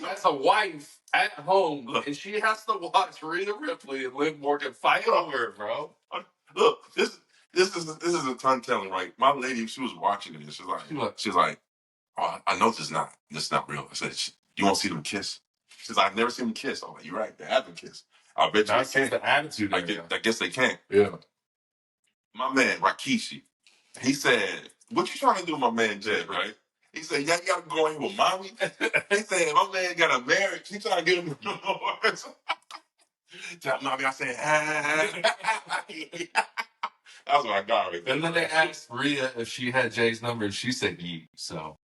A: has a wife at home, and she has to watch Rhea Ripley and Liv Morgan fight over her, bro.
B: Look, this is a ton telling, right? My lady, she was watching it, and she's like, oh, I know this is not real. I said, you won't see them kiss? She says, I've never seen them kiss. I'm like, you're right, they haven't kissed. I bet you they can't.
A: The attitude.
B: I guess they can't.
A: Yeah.
B: My man, Rikishi, he said, what you trying to do, my man Jed, right? He said, yeah, you gotta go in with Mommy. He said, my man got a marriage. He trying to get him tell Mommy, I said, That's what I got right there.
A: And then they asked Rhea if she had Jay's number, and she said so.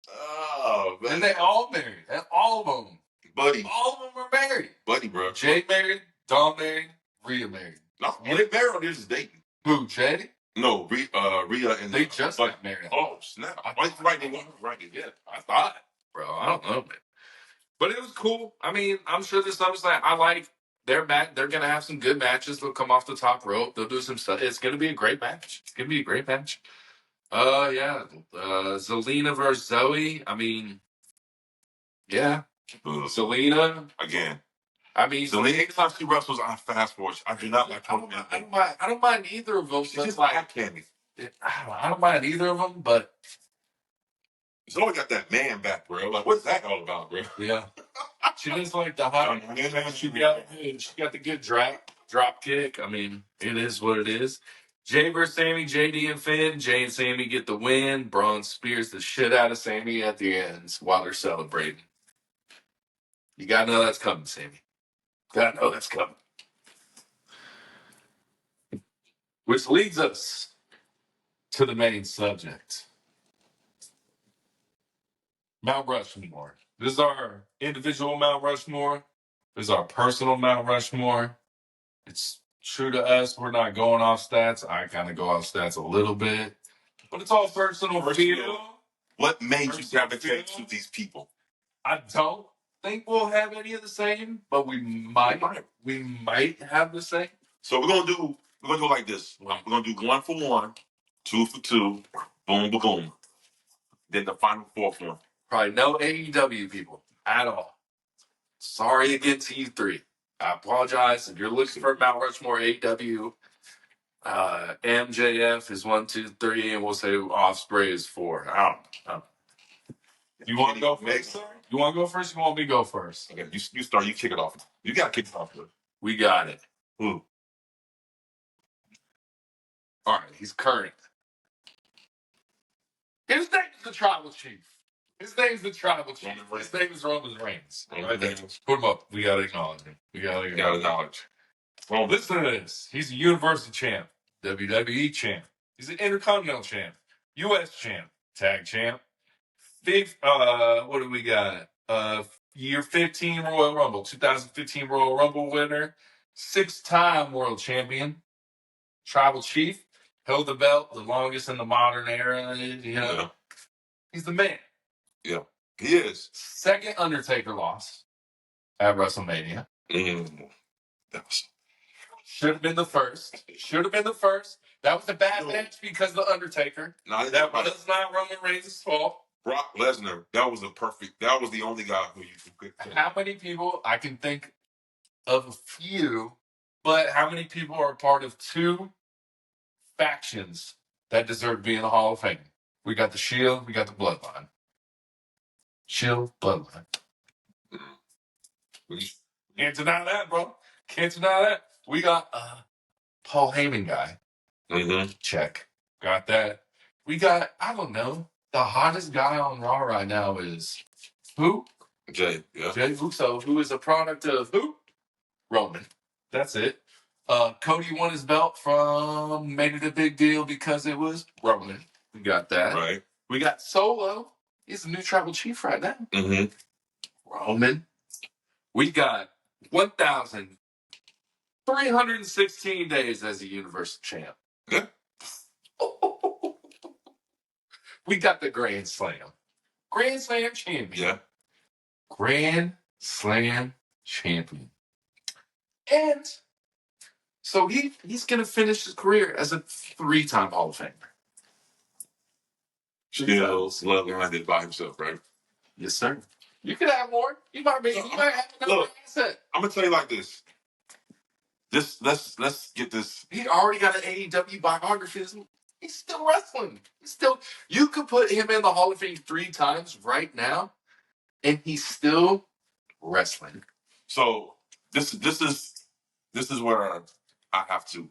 B: Oh, man.
A: And they all married. And all of them.
B: Buddy.
A: All of them are married.
B: Buddy, bro.
A: Jay married, Dom married, Rhea married.
B: No, they married or they're just dating.
A: Who, Jay?
B: No, Rhea and...
A: They just got married.
B: Oh, snap. Right. Yeah.
A: I thought. Bro, I don't know, man. But it was cool. I mean, I'm sure there's something I like. They're back. They're going to have some good matches. They'll come off the top rope. They'll do some stuff. It's going to be a great match. Yeah. Zelina versus Zoe. I mean, yeah. Zelina.
B: Again.
A: I mean,
B: Zelina, anytime she wrestles on Fast Forward, I do not like her.
A: I don't mind either of them.
B: She's just like candy.
A: I don't mind either of them, but
B: Zoe got that man back, bro. Like, what's that all about, bro?
A: Yeah. She just like the hot. She got the good drop kick. I mean, it is what it is. Jay versus Sammy, JD and Finn. Jay and Sammy get the win. Braun spears the shit out of Sammy at the end while they're celebrating. You gotta know that's coming, Sammy. Gotta know that's coming. Which leads us to the main subject. Mount Rushmore. This is our individual Mount Rushmore. This is our personal Mount Rushmore. It's true to us. We're not going off stats. I kind of go off stats a little bit. But it's all personal feel.
B: What made you gravitate to these people?
A: I don't think we'll have any of the same, but we might have the same.
B: So we're gonna do it like this. We're gonna do 1 for 1, 2 for 2, boom, boom, boom. Then the final 4th one.
A: Probably no AEW people at all. Sorry again to you three. I apologize if you're looking for Mount Rushmore AEW. MJF is 1, 2, 3, and we'll say Ospreay is 4. I don't know. You want to go first, sir? You want to go first? You want me to go first?
B: Okay, you start. You kick it off. You got to kick it off.
A: We got it.
B: Who?
A: All right, he's current. His name is the Tribal Chief. His name is the Tribal Chief. His name is Roman Reigns. Right there. Put him up. We got to acknowledge him. We got to acknowledge. Well, listen to this. He's a Universal Champ, WWE Champ. He's an Intercontinental Champ, U.S. Champ, Tag Champ. What do we got? Year 15 Royal Rumble, 2015 Royal Rumble winner, 6-time World Champion, Tribal Chief, held the belt the longest in the modern era. You know, yeah. He's the man.
B: Yeah, he is.
A: Second Undertaker loss at WrestleMania. Should have been the first. That was a bad match because of the Undertaker.
B: No,
A: that was not Roman Reigns' fault.
B: Brock Lesnar, that was the only guy who you could.
A: How many people, I can think of a few, but how many people are part of two factions that deserve to be in the Hall of Fame? We got the Shield, we got the Bloodline. Shield, Bloodline. Can't deny that, bro. Can't deny that. We got Paul Heyman guy. Check. Got that. We got, I don't know, the hottest guy on Raw right now is who?
B: Jay
A: Uso, who is a product of who? Roman. That's it. Cody won his belt made it a big deal because it was Roman. We got that.
B: Right.
A: We got Solo. He's the new Tribal Chief right now. Roman. We got 1,316 days as a Universal Champ.
B: Yeah.
A: We got the Grand Slam. Grand Slam champion.
B: Yeah.
A: Grand Slam champion. And so he's going to finish his career as a 3-time Hall of Famer.
B: Skills, Bloodline by himself, right?
A: Yes, sir. You could have more. You might have another asset.
B: I'm going to tell you like this. Let's get this.
A: He already got an AEW biography. He's still wrestling. You could put him in the Hall of Fame 3 times right now, and he's still wrestling.
B: So this is where I have to.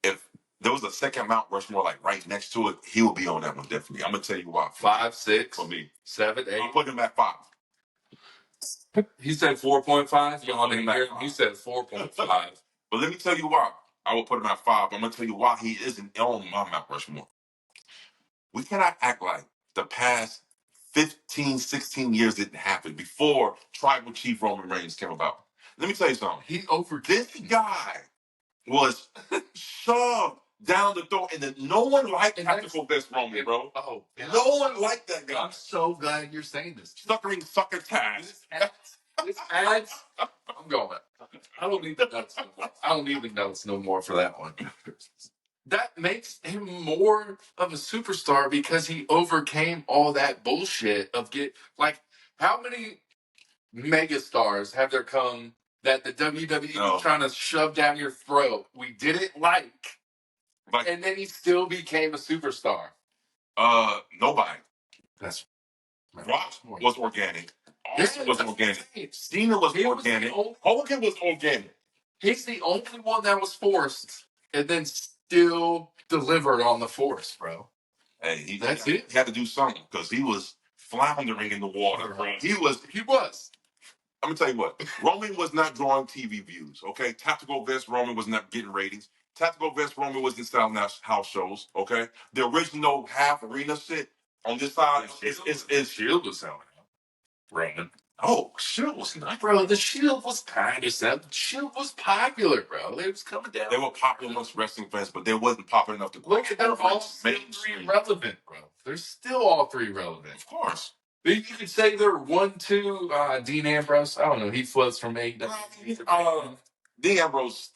B: If there was a second Mount Rushmore like right next to it, he would be on that one definitely. I'm gonna tell you why.
A: 5, 6
B: for me.
A: 7, 8.
B: I'm putting him at 5.
A: He said 4.5. Y'all didn't hear him. He said 4.5.
B: But let me tell you why. I will put him at 5. I'm gonna tell you why he isn't on my Mount Rushmore. We cannot act like the past 15, 16 years didn't happen before Tribal Chief Roman Reigns came about. Let me tell you something. This guy was shoved down the throat, and then no one liked Tactical Best Roman, bro.
A: Oh, yeah.
B: No one liked that guy.
A: I'm so glad you're saying this.
B: Sucker task.
A: This adds. I'm going. I don't need the notes no more. I don't need the notes no more for that one. That makes him more of a superstar because he overcame all that bullshit of how many megastars have there come that the WWE was trying to shove down your throat? We didn't like, and then he still became a superstar.
B: Nobody.
A: That's
B: Rock was organic. Austin was organic. Cena was organic. Hogan was organic.
A: He's the only one that was forced and then still delivered on the force, bro.
B: Hey, he
A: had
B: to do something because he was floundering in the water, bro. He was. I'm gonna tell you what. Roman was not drawing TV views. Okay, Tactical Vest Roman was not getting ratings. Tactical Vest Roman wasn't selling house shows. Okay, the original half arena shit on this side is
A: Shield was selling out. Roman.
B: Oh, Shield was not.
A: Bro, the Shield was kind of selling. Shield was popular, bro. It was coming down.
B: They were popular amongst wrestling fans, but they wasn't popular enough to.
A: Look, they're all still 3 relevant, bro. They're still all 3 relevant.
B: Of course.
A: You could say they're 1, 2. Dean Ambrose. I don't know. He floats from AEW.
B: Dean Ambrose,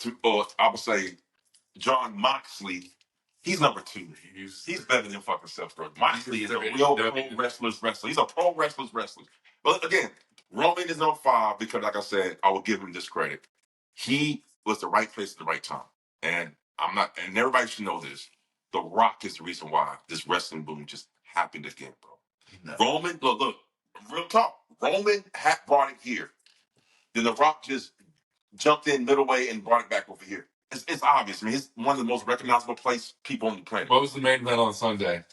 B: I would say, John Moxley. He's number 2. He's better than fucking Seth Rollins. Moxley is a real pro wrestler's wrestler. He's a pro wrestler's wrestler. But again, Roman is on 5 because, like I said, I will give him this credit. He was the right place at the right time, and and everybody should know this. The Rock is the reason why this wrestling boom just happened again, bro. No. Roman, look. Real talk. Roman had brought it here. Then The Rock just jumped in middle way and brought it back over here. It's obvious. I mean, it's one of the most recognizable people on the planet.
A: What was the main event on Sunday?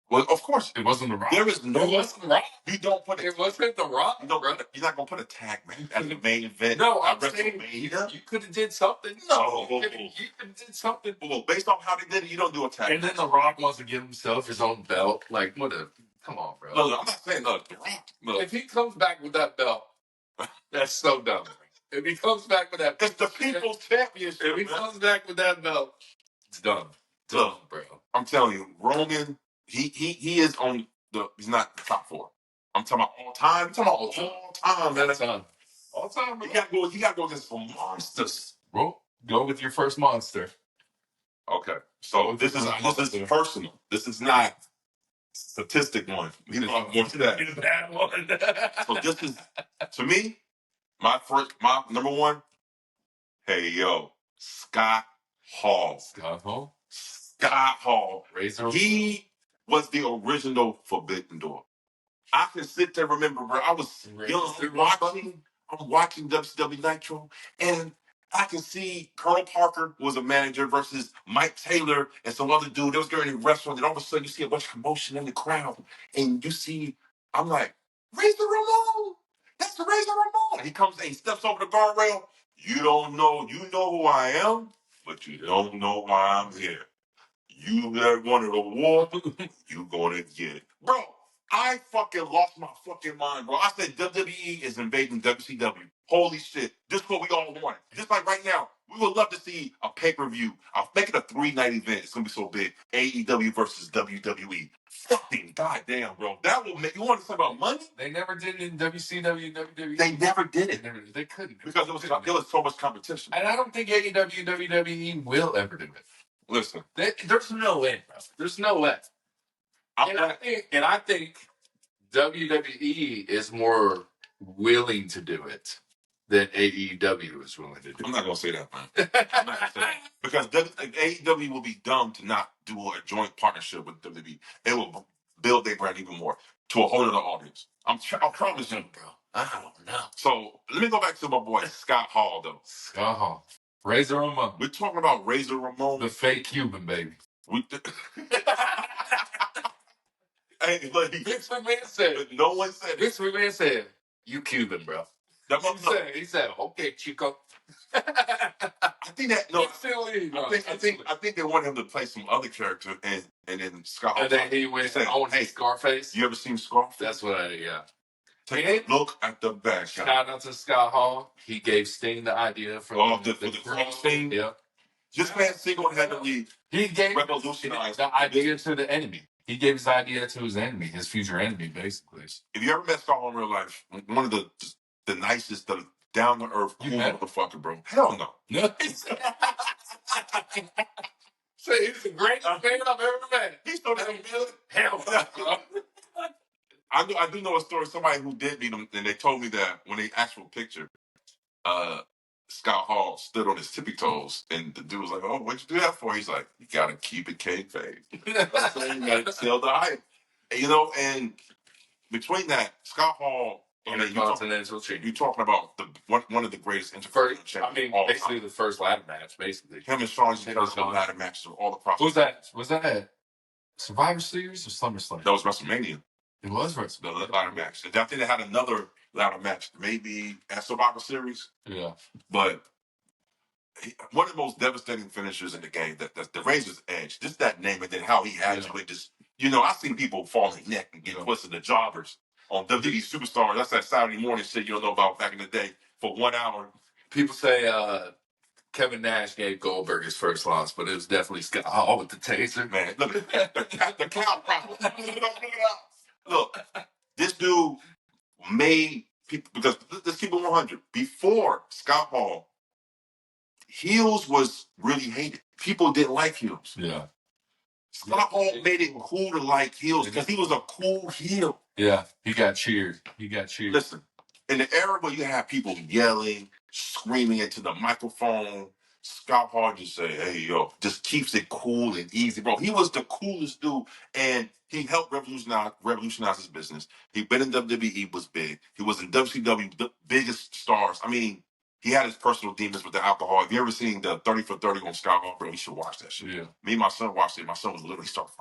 B: Well, of course,
A: it wasn't The Rock.
B: There is no.
A: It wasn't The Rock.
B: You don't put
A: it wasn't The Rock.
B: You're not gonna put a tag man as the main event.
A: No, I'm saying you could have did something.
B: No,
A: you could have did something.
B: Well, based on how they did it, you don't do a tag.
A: And then The Rock wants to give himself his own belt. Like, what a come on, bro.
B: No, I'm not saying The Rock. Look.
A: If he comes back with that belt, that's so dumb. If he comes back with that,
B: it's the People's Championship.
A: If he comes back with that belt, it's done. Done, bro.
B: I'm telling you, Roman. He is on the. He's not the top 4. I'm talking about all time. I'm talking about all time, man. All time. Bro. You gotta go against some monsters, bro. Go with your first monster. Okay, so this is personal. This is not statistic one. We didn't more to that. It's a bad one. So this is to me, my number one. Hey yo, Scott Hall. Scott Hall. He was the original Forbidden Door. I can sit there and remember, bro. I was young, I'm watching WCW Nitro, and I can see Colonel Parker was a manager versus Mike Taylor and some other dude. They was getting in a restaurant, and all of a sudden you see a bunch of commotion in the crowd, and you see, I'm like, Razor Ramon! That's the Razor Ramon! He comes and he steps over the guardrail. You don't know, you know who I am, but you don't know why I'm here. You that wanted a war, you gonna get it. Bro, I fucking lost my fucking mind, bro. I said WWE is invading WCW. Holy shit. This is what we all want. Just like right now, we would love to see a pay-per-view. I'll make it a 3-night event. It's gonna be so big. AEW versus WWE. Fucking goddamn, bro. That will make you want to talk about money? They never did it in WCW, WWE. They never did it. They couldn't. Because there was so much competition. And I don't think AEW, WWE will ever do it. Listen. There's no way, bro. There's no way. And I think WWE is more willing to do it than AEW is willing to do it. I'm not going to say that, man. I'm not going to say that. Because AEW will be dumb to not do a joint partnership with WWE. It will build their brand even more to a whole other audience. I promise you, bro. I don't know. So let me go back to my boy Scott Hall, though. Scott Hall. Razor Ramon. We're talking about Razor Ramon. The fake Cuban, baby. Hey, look, Vince McMahon said. No one said it. Vince McMahon said, you Cuban, bro. He said, okay, Chico. I think that, no. I think they want him to play some other character, and then Scott. And then he went, I want to see Scarface. You ever seen Scarface? That's what yeah. Take a look at the back. Shout out to Scott Hall. He gave Sting the idea for the Sting. Yeah. This man single-handedly revolutionized the idea to the enemy. He gave his idea to his enemy, his future enemy, basically. If you ever met Scott Hall in real life, one of the nicest, the down-to-earth, cool motherfucker, bro. Hell no. No. Say he's the greatest man I've ever met. He's still that good. Hell no. I do know a story. Somebody who did meet him, and they told me that when they actual picture, Scott Hall stood on his tippy toes, and the dude was like, "Oh, what'd you do that for?" He's like, "You gotta keep it kayfabe. You gotta sell the hype." And between that, Scott Hall, Intercontinental Champion. You're talking about one of the greatest Intercontinental champions. I mean, basically the first ladder match. Basically, him and Shawn the ladder match of all the prospects. Was that at Survivor Series or SummerSlam? That was WrestleMania. It was WrestleMania. The ladder match. And I think they had another ladder match, maybe at Survivor Series. Yeah. But one of the most devastating finishers in the game, that's the Razor's Edge. Just that name, and then how he actually just, I've seen people fall in the neck and get twisted, the jobbers on WWE Superstar. That's that Saturday morning shit you don't know about back in the day for 1 hour. People say Kevin Nash gave Goldberg his first loss, but it was definitely Scott Hall with the taser. Man, look, the cow problem. Look, this dude made people, because let's keep it 100. Before Scott Hall, HEELZ was really hated. People didn't like HEELZ. Yeah. Scott Hall made it cool to like HEELZ because he was a cool heel. Yeah, he got cheered. Listen, in the era where you have people yelling, screaming into the microphone, Scott Hall just say, hey, yo, just keeps it cool and easy, bro. He was the coolest dude, and he helped revolutionize his business. He been in WWE, was big. He was in WCW, the biggest stars. I mean, he had his personal demons with the alcohol. If you ever seen the 30 for 30 on Scott Hall, bro, you should watch that shit. Yeah. Me and my son watched it. My son was literally starting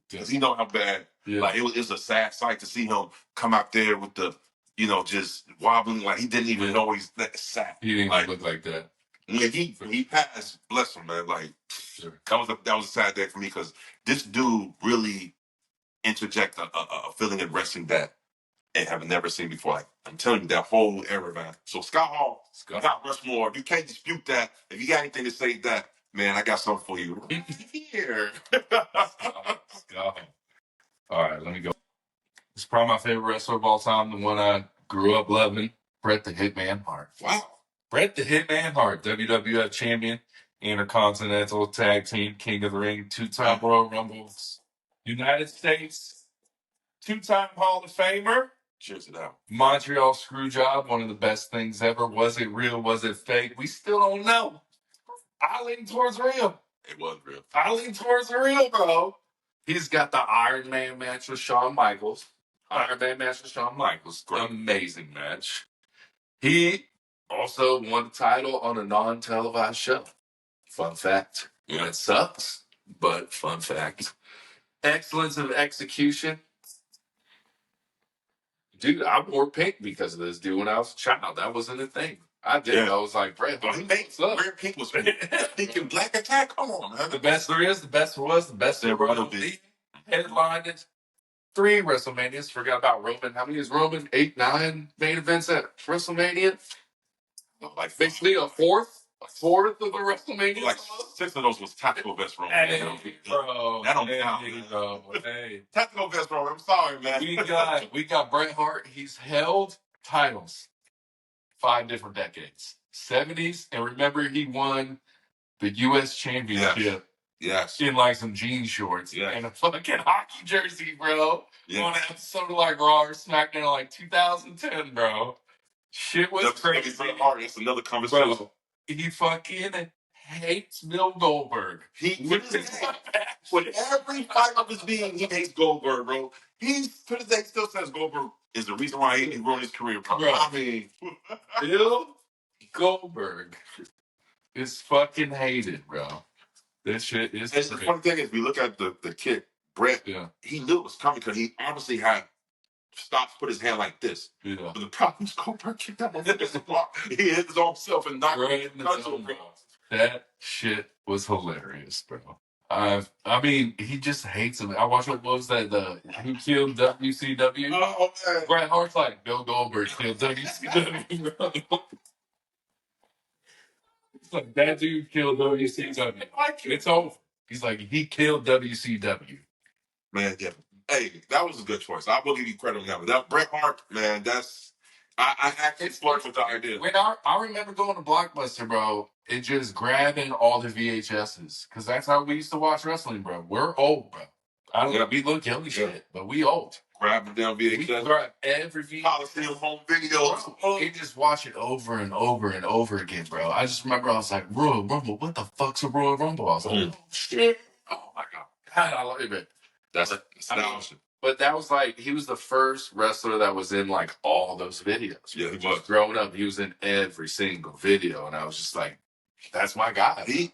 B: because he know how bad. Yeah. Like, it was a sad sight to see him come out there with the, just wobbling like he didn't even know he's that sad.
A: He didn't even look like that.
B: Yeah, he passed. Bless him, man. Like, sure. that was a sad day for me because this dude really interjected a feeling in wrestling that I have never seen before. Like, I'm telling you, that whole era, man. So Scott Hall, Mount Rushmore, you can't dispute that. If you got anything to say that, man, I got something for you here.
A: Scott. All right, let me go. It's probably my favorite wrestler of all time, the one I grew up loving, Bret the Hitman Hart.
B: Wow.
A: Bret the Hitman Hart, WWF champion, Intercontinental Tag Team King of the Ring, two-time Royal Rumbles, United States, two-time Hall of Famer.
B: Cheers it out.
A: Montreal Screwjob, one of the best things ever. Was it real? Was it fake? We still don't know. I lean towards real.
B: It was real.
A: I lean towards real, bro. He's got the Iron Man match with Shawn Michaels. Iron Man match with Shawn Michaels. Great. Amazing match. He also won the title on a non-televised show. Fun fact. Yeah. It sucks, but fun fact. Excellence of execution. Dude, I wore pink because of this dude when I was a child. That wasn't a thing. I did. Yeah. I was like, Bret,
B: he made wearing pink was pink and black attack. Come on, man.
A: The best there is, the best there was, the best there will be. Headlined 3 WrestleManias. Forgot about Roman. How many is Roman? 8, 9 main events at WrestleMania? Like basically a fourth of the WrestleMania.
B: Like 6 of those was tactical vest Roman.
A: Hey, bro.
B: That don't count. Hey. Tactical vest Roman. I'm sorry, man.
A: We got Bret Hart. He's held titles 5 different decades. 70s, and remember he won the U.S. Championship.
B: Yes.
A: In like some jean shorts and a fucking hockey jersey, bro. On an episode of like Raw or SmackDown like 2010, bro. Shit was crazy.
B: That's another conversation.
A: Bro, he fucking hates Bill Goldberg.
B: With every fight of his being, he hates Goldberg, bro. He to this day still says Goldberg is the reason why he ruined his career, bro. I mean,
A: Bill Goldberg is fucking hated, bro. This shit is.
B: And the funny thing is, we look at the kid, Bret. Yeah. He knew it was coming because he obviously had stopped, put his hand like this. Yeah. But the problem is, Goldberg kicked out the block. He hit his own self and knocked
A: right in the zone, bro. That shit was hilarious, bro. I mean, he just hates him. I watched what was that? Who killed WCW?
B: Oh, man.
A: Bret Hart's like, Bill Goldberg killed WCW, bro. Like, that dude killed WCW. It's over. He's like, he killed WCW.
B: Man, yeah. Hey, that was a good choice. I will give you credit on that. But that Bret Hart, man, I actually flirt with the idea.
A: When I remember going to Blockbuster, bro, and just grabbing all the VHSs. Because that's how we used to watch wrestling, bro. We're old, bro. I don't know. We look young as shit, but we old.
B: Grabbing down VHS.
A: We grab every VHS.
B: Coliseum home videos.
A: And just watch it over and over and over again, bro. I just remember I was like, Royal Rumble, what the fuck's a Royal Rumble? I was like, oh, shit. Oh, my God. I love it.
B: That's nostalgia.
A: But that was like, he was the first wrestler that was in like all those videos.
B: Yeah, he was.
A: Growing up, he was in every single video. And I was just like, that's my guy.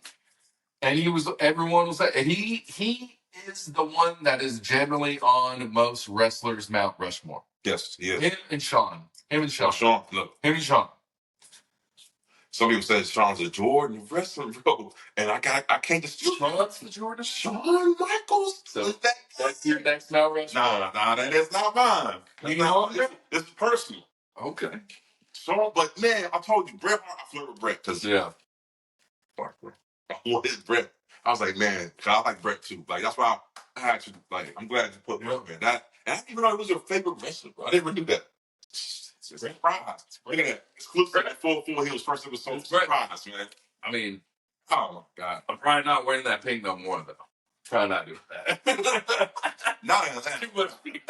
A: Everyone was like, and he is the one that is generally on most wrestlers' Mount Rushmore.
B: Yes, he is.
A: Him and Shawn.
B: Shawn, look.
A: Him and Shawn.
B: Some people say Shawn's a Jordan of wrestling, bro. And I can't dispute
A: Shawn's the Jordan.
B: Shawn Michaels.
A: So that's your next Mount Rushmore.
B: Nah, that is not mine. It's personal.
A: Okay.
B: Shawn, but man, I told you, Bret Hart, I flirt with Bret.
A: Yeah.
B: I wanted Bret. I was like, man, I like Bret too. Like, that's why I had to, like, I'm glad you put Bret, man. And I didn't even know he was your favorite wrestler, bro. I didn't really do that. Surprise. Look at that. Exclusive at full heels. First it was so surprise, man.
A: I mean,
B: oh my God.
A: I'm probably not wearing that pink no more, though. Try not to do that.
B: Not in that.
A: Too much pink.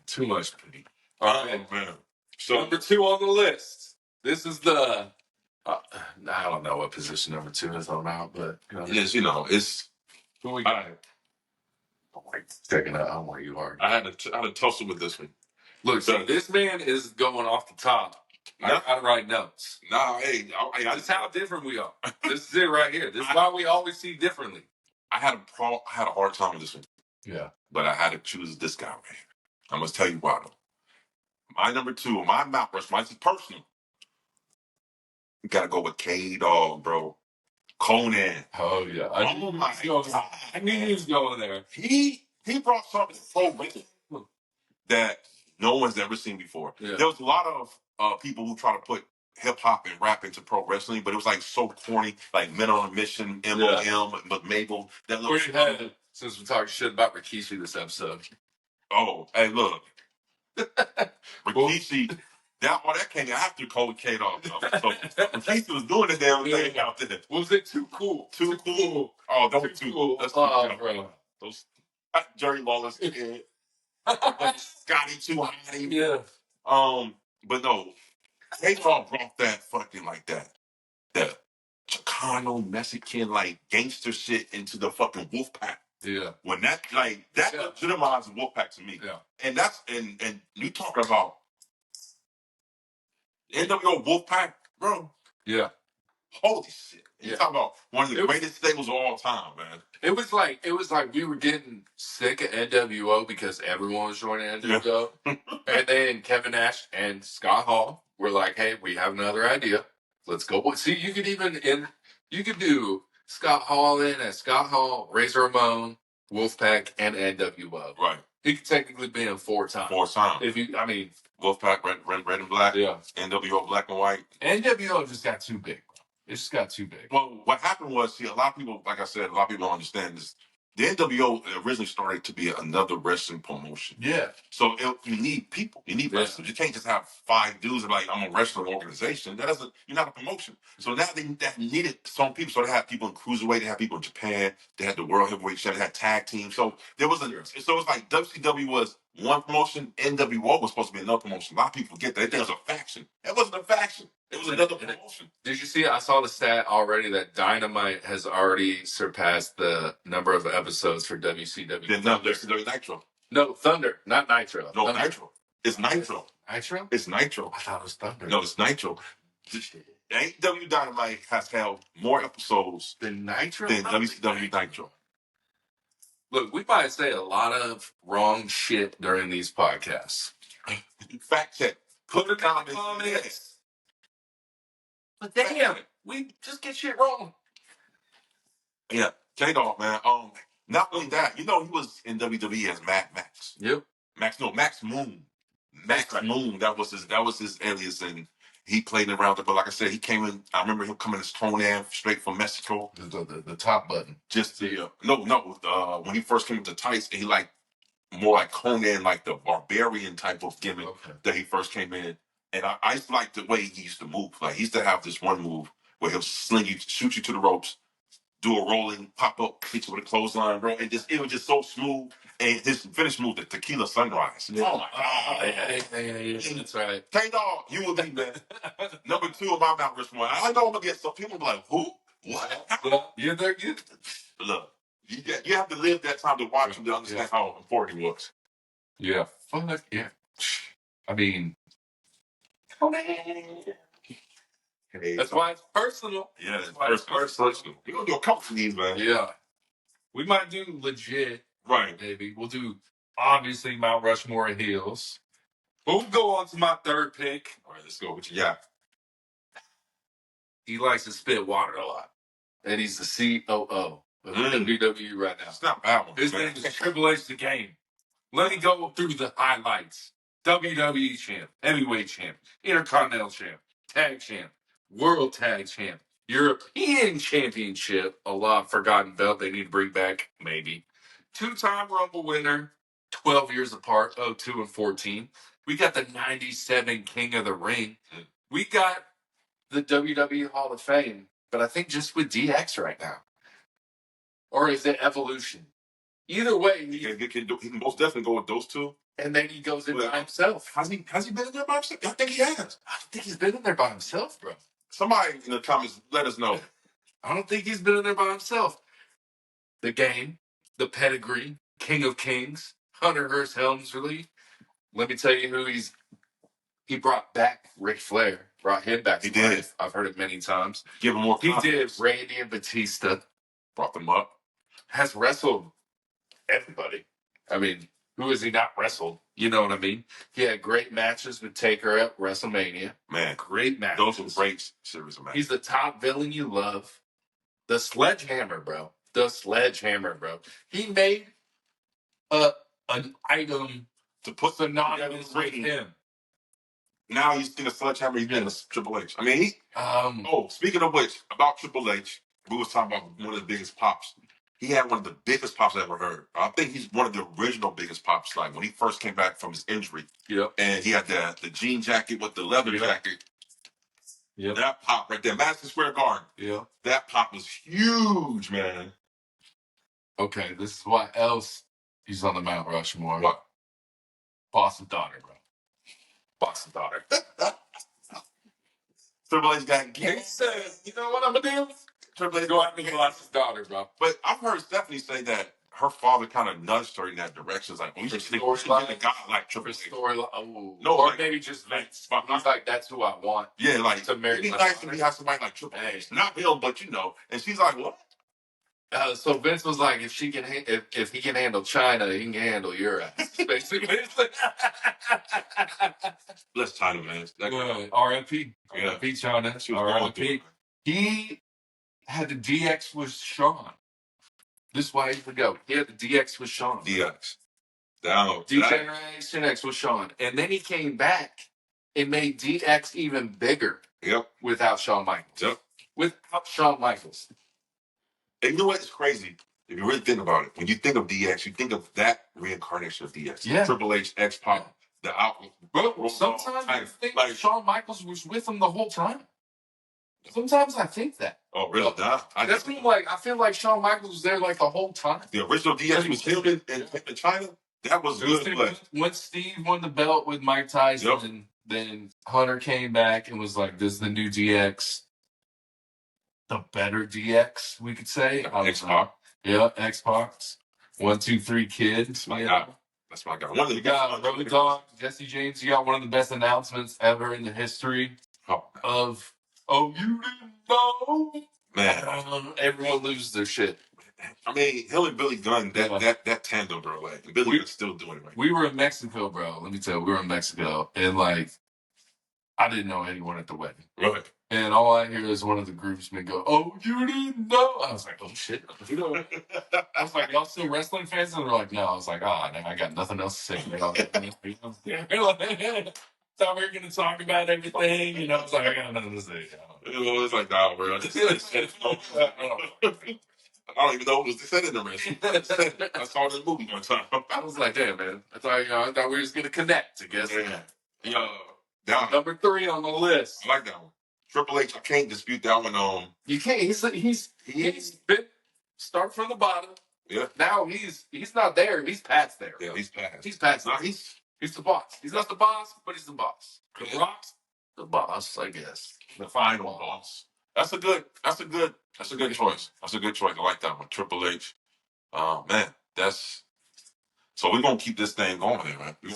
A: Too much pink.
B: All right, man.
A: So, number 2 on the list. This is the I don't know what position number 2 is on out, but
B: it's.
A: Who we got? I'm like checking out how long you are.
B: I had to tussle with this one.
A: Look, so this man is going off the top. I gotta write notes.
B: Nah, hey,
A: this is how different we are. This is it right here. This is why we always see differently.
B: I had a hard time with this one.
A: Yeah,
B: but I had to choose this guy, man. I must tell you why. Though. My number 2, my Mount Rushmore, this is personal. You gotta go with K-Dog, bro. Conan.
A: Oh yeah. I knew he was going there.
B: He brought something so rich that no one's ever seen before. Yeah. There was a lot of people who try to put hip hop and rap into pro wrestling, but it was like so corny, like Men on a Mission, MOM, McMabel. That little
A: shit. Since we're talking shit about Rikishi this episode.
B: Oh, hey, look. Rikishi, that came after Cold K-Dog. So Rikishi was doing the damn thing out there.
A: Was it too cool?
B: Too cool. Oh, those too cool. That's bro. Those Jerry Lawless kid. Scotty too high.
A: Yeah.
B: But no, K-Dog brought that fucking like that Chicano Mexican like gangster shit into the fucking Wolfpack.
A: Yeah.
B: When that legitimized Wolfpack to me. Yeah. And that's and you talking about NWO Wolfpack, bro.
A: Yeah.
B: Holy shit. You talking about one of the greatest stables of all time, man.
A: It was like we were getting sick of NWO because everyone was joining NWO. Yeah. And then Kevin Nash and Scott Hall were like, hey, we have another idea. Let's go. See, you could do Scott Hall as Scott Hall, Razor Ramon, Wolfpack, and NWO.
B: Right.
A: He could technically be in 4 times.
B: 4 times. Wolfpack, red and black.
A: Yeah.
B: NWO, black and white.
A: NWO just got too big. It just got too big.
B: Well, what happened was, a lot of people, like I said, a lot of people don't understand this. The NWO originally started to be another wrestling promotion.
A: Yeah.
B: So you need people. You need wrestlers. You can't just have 5 dudes and like, I'm a wrestling organization. You're not a promotion. So now they needed some people. So they had people in Cruiserweight. They had people in Japan. They had the World Heavyweight Champion. They had tag teams. So there was so it's like WCW was one promotion. NWO was supposed to be another promotion. A lot of people forget that. They think it was a faction. It wasn't a faction. It was another promotion.
A: Did you see? I saw the stat already that Dynamite has already surpassed the number of episodes for WCW.
B: WCW Nitro.
A: No, Thunder, not Nitro.
B: No,
A: Thunder.
B: Nitro. It's Nitro.
A: Nitro?
B: It's Nitro.
A: I thought it was Thunder.
B: No, it's Nitro. AEW Dynamite has held more episodes
A: than Nitro?
B: Than WCW Nitro.
A: Look, we might say a lot of wrong shit during these podcasts.
B: Fact check.
A: Put it in the comments. But damn, we just get shit wrong.
B: Yeah, K-Dog, man. Not only that, he was in WWE as Mad Max.
A: Yep.
B: Max Moon. Max Moon. That was his alias, and he played around it. But like I said, he came in. I remember him coming as Conan straight from Mexico.
A: The top button.
B: Just when he first came with the tights, and he like more like Conan, like the barbarian type of gimmick that he first came in. And I used to like the way he used to move. Like, he used to have this one move where he'll sling you, shoot you to the ropes, do a rolling, pop up, hit you with a clothesline, bro. And it was just so smooth. And his finish move, the Tequila Sunrise.
A: Yeah. Oh, my God. Yeah, that's right.
B: K-Dog, you and me, man. Number 2 of my Mount Rushmore. I know I'm going to get some people like, who? What?
A: Yeah, they're good.
B: Look, you have to live that time to watch him to understand how important he was.
A: Yeah. Fuck yeah. I mean... That's why it's personal.
B: Yeah, it's personal. We're going to do a couple of these, man.
A: Yeah. We might do legit.
B: Right.
A: Maybe. We'll do, obviously, Mount Rushmore and HEELZ. But we'll go on to my 3rd pick.
B: All right, let's go with you. Yeah.
A: He likes to spit water a lot. And he's the COO of WWE right now.
B: It's not bad one.
A: His name is Triple H the Game. Let me go through the highlights. WWE champ, heavyweight champ, intercontinental champ, tag champ, world tag champ, European championship, a lot forgotten belt they need to bring back, maybe. 2-time Rumble winner, 12 years apart, 02 and 14. We got the 97 King of the Ring. We got the WWE Hall of Fame, but I think just with DX right now. Or is it Evolution? Either way,
B: he can most definitely go with those 2.
A: And then he goes in by himself.
B: Has he been in there by himself? I think he has.
A: I don't think he's been in there by himself, bro.
B: Somebody in the comments, let us know.
A: I don't think he's been in there by himself. The Game, the Pedigree, King of Kings, Hunter Hearst Helmsley. Let me tell you who he brought back. Ric Flair brought him back.
B: He did.
A: Life. I've heard it many times.
B: Give him more confidence.
A: He did. Randy and Batista
B: brought them up.
A: Has wrestled everybody. I mean, who has he not wrestled? You know what I mean? He had great matches with Taker at WrestleMania.
B: Man,
A: great matches.
B: Those were great series of matches.
A: He's the top villain you love. The Sledgehammer, bro. The Sledgehammer, bro. He made an item
B: to put
A: synonymous with him.
B: Now you see the Sledgehammer, he's getting a Triple H. I mean, speaking of which, about Triple H, we was talking about one of the biggest pops. He had one of the biggest pops I ever heard. I think he's one of the original biggest pops, like when he first came back from his injury.
A: Yep.
B: And he had the jean jacket with the leather jacket. Yeah. That pop right there, Madison Square Garden. Yeah. That pop was huge, man.
A: Okay, this is why else he's on the Mount Rushmore.
B: What?
A: Boston daughter, bro. Boston daughter.
B: Triple H got
A: he said, you know what I'm gonna do? Triple H go out and Boston's daughter, bro.
B: But I've heard Stephanie say that her father kind of nudged her in that direction. It's like, you should get a guy like Triple H.
A: Oh,
B: no,
A: or
B: like,
A: maybe just Vince. He's like, that's who I want.
B: Yeah, like
A: to marry.
B: It'd be nice to have somebody like Triple H, not him, but you know. And she's like, what?
A: So Vince was like, if he can handle China, he can handle your ass. Basically,
B: bless China, man.
A: RIP, RIP China, RIP. He had the DX with Shawn. This is why he would go. He had the DX with Shawn.
B: DX. Down.
A: Generation X with Shawn, and then he came back and made DX even bigger.
B: Yep.
A: Without Shawn Michaels.
B: Yep.
A: Without Shawn Michaels.
B: And you know what? It's crazy. If you really think about it, when you think of DX, you think of that reincarnation of DX.
A: Yeah.
B: Triple H, X-Pac, the outlook.
A: Bro, sometimes I think like, Shawn Michaels was with him the whole time. Sometimes I think that.
B: Oh, really?
A: That's me. Like, I feel like Shawn Michaels was there like the whole time.
B: The original DX was him in China. That was good.
A: When Steve won the belt with Mike Tyson, and then Hunter came back and was like, "This is the new DX." The better DX, we could say.
B: X-Pac.
A: Yeah, X-Pac. 1, 2, 3 Kid.
B: That's my guy. That's my guy. One of the
A: guys. Road Dogg, Jesse James. You got one of the best announcements ever in the history of. Oh, you didn't know,
B: man.
A: Everyone loses their shit.
B: I mean, Hill and Billy Gunn, that tandem, bro. Like Billy was still doing it. Right.
A: We were in Mexico, bro. Let me tell you, we were in Mexico, and like, I didn't know anyone at the wedding.
B: Right.
A: And all I hear is one of the groupsmen go, "Oh, you didn't know." I was like, "Oh shit!" You know, I was like, "Y'all still wrestling fans?" And they're like, "No." I was like, "Ah, oh, I got nothing else to say." Thought we were gonna talk about everything, you know. It's like I got nothing to say.
B: It's like, nah, bro. I don't even know what was said in the rest. I saw this movie one time.
A: I was like, "Damn, man! I thought we were just gonna connect." I guess.
B: Yeah.
A: Number 3 on the list.
B: I like that one. Triple H, I can't dispute that one.
A: You can't. He's been start from the bottom.
B: Yeah.
A: Now he's not there. He's past there.
B: Yeah, he's past.
A: He's past. Now he's the boss. He's not the boss, but he's the boss. The Rock's the boss, I guess. The final boss.
B: That's a good choice. That's a good choice. I like that one. Triple H. Man, so we're gonna keep this thing going there, man. We're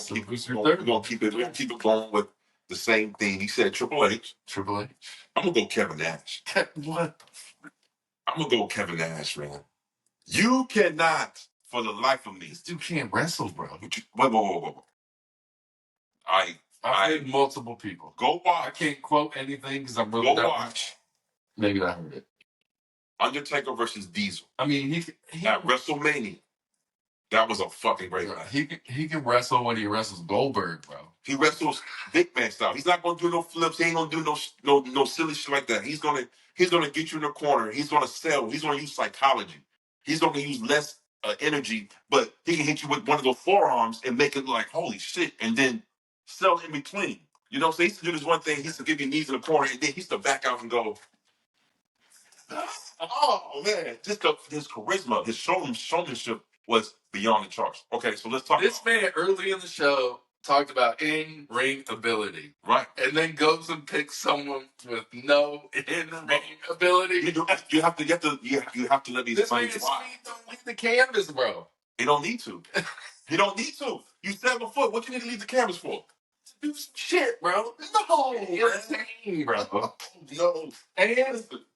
B: gonna keep it going with the same thing. He said Triple H.
A: Triple H.
B: I'm gonna go Kevin Nash.
A: What?
B: I'm gonna go Kevin Nash, man. You cannot, for the life of me.
A: This dude can't wrestle, bro.
B: Wait.
A: I've heard multiple people.
B: Go watch.
A: I can't quote anything because I'm really
B: Go watch.
A: Maybe I heard it.
B: Undertaker versus Diesel.
A: I mean, he
B: at WrestleMania. That was a fucking great match.
A: He can wrestle when he wrestles Goldberg, bro.
B: He wrestles big man style. He's not gonna do no flips. He ain't gonna do no silly shit like that. He's gonna get you in the corner. He's gonna sell. He's gonna use psychology. He's gonna use less energy, but he can hit you with one of those forearms and make it like holy shit, and then sell in between. You know, so he used to do this one thing. He used to give you knees in the corner, and then he used to back out and go. Oh man, just his charisma, his showmanship was beyond the charts. Okay, so let's talk.
A: This man early in the show talked about in-ring ability.
B: Right.
A: And then goes and picks someone with no in-ring ability.
B: You have to let me explain
A: this
B: why.
A: Speed don't leave the canvas, bro.
B: You don't need to. You don't need to. You 7 foot. What you need to leave the canvas for?
A: To do some shit, bro.
B: No,
A: insane, bro.
B: No.
A: And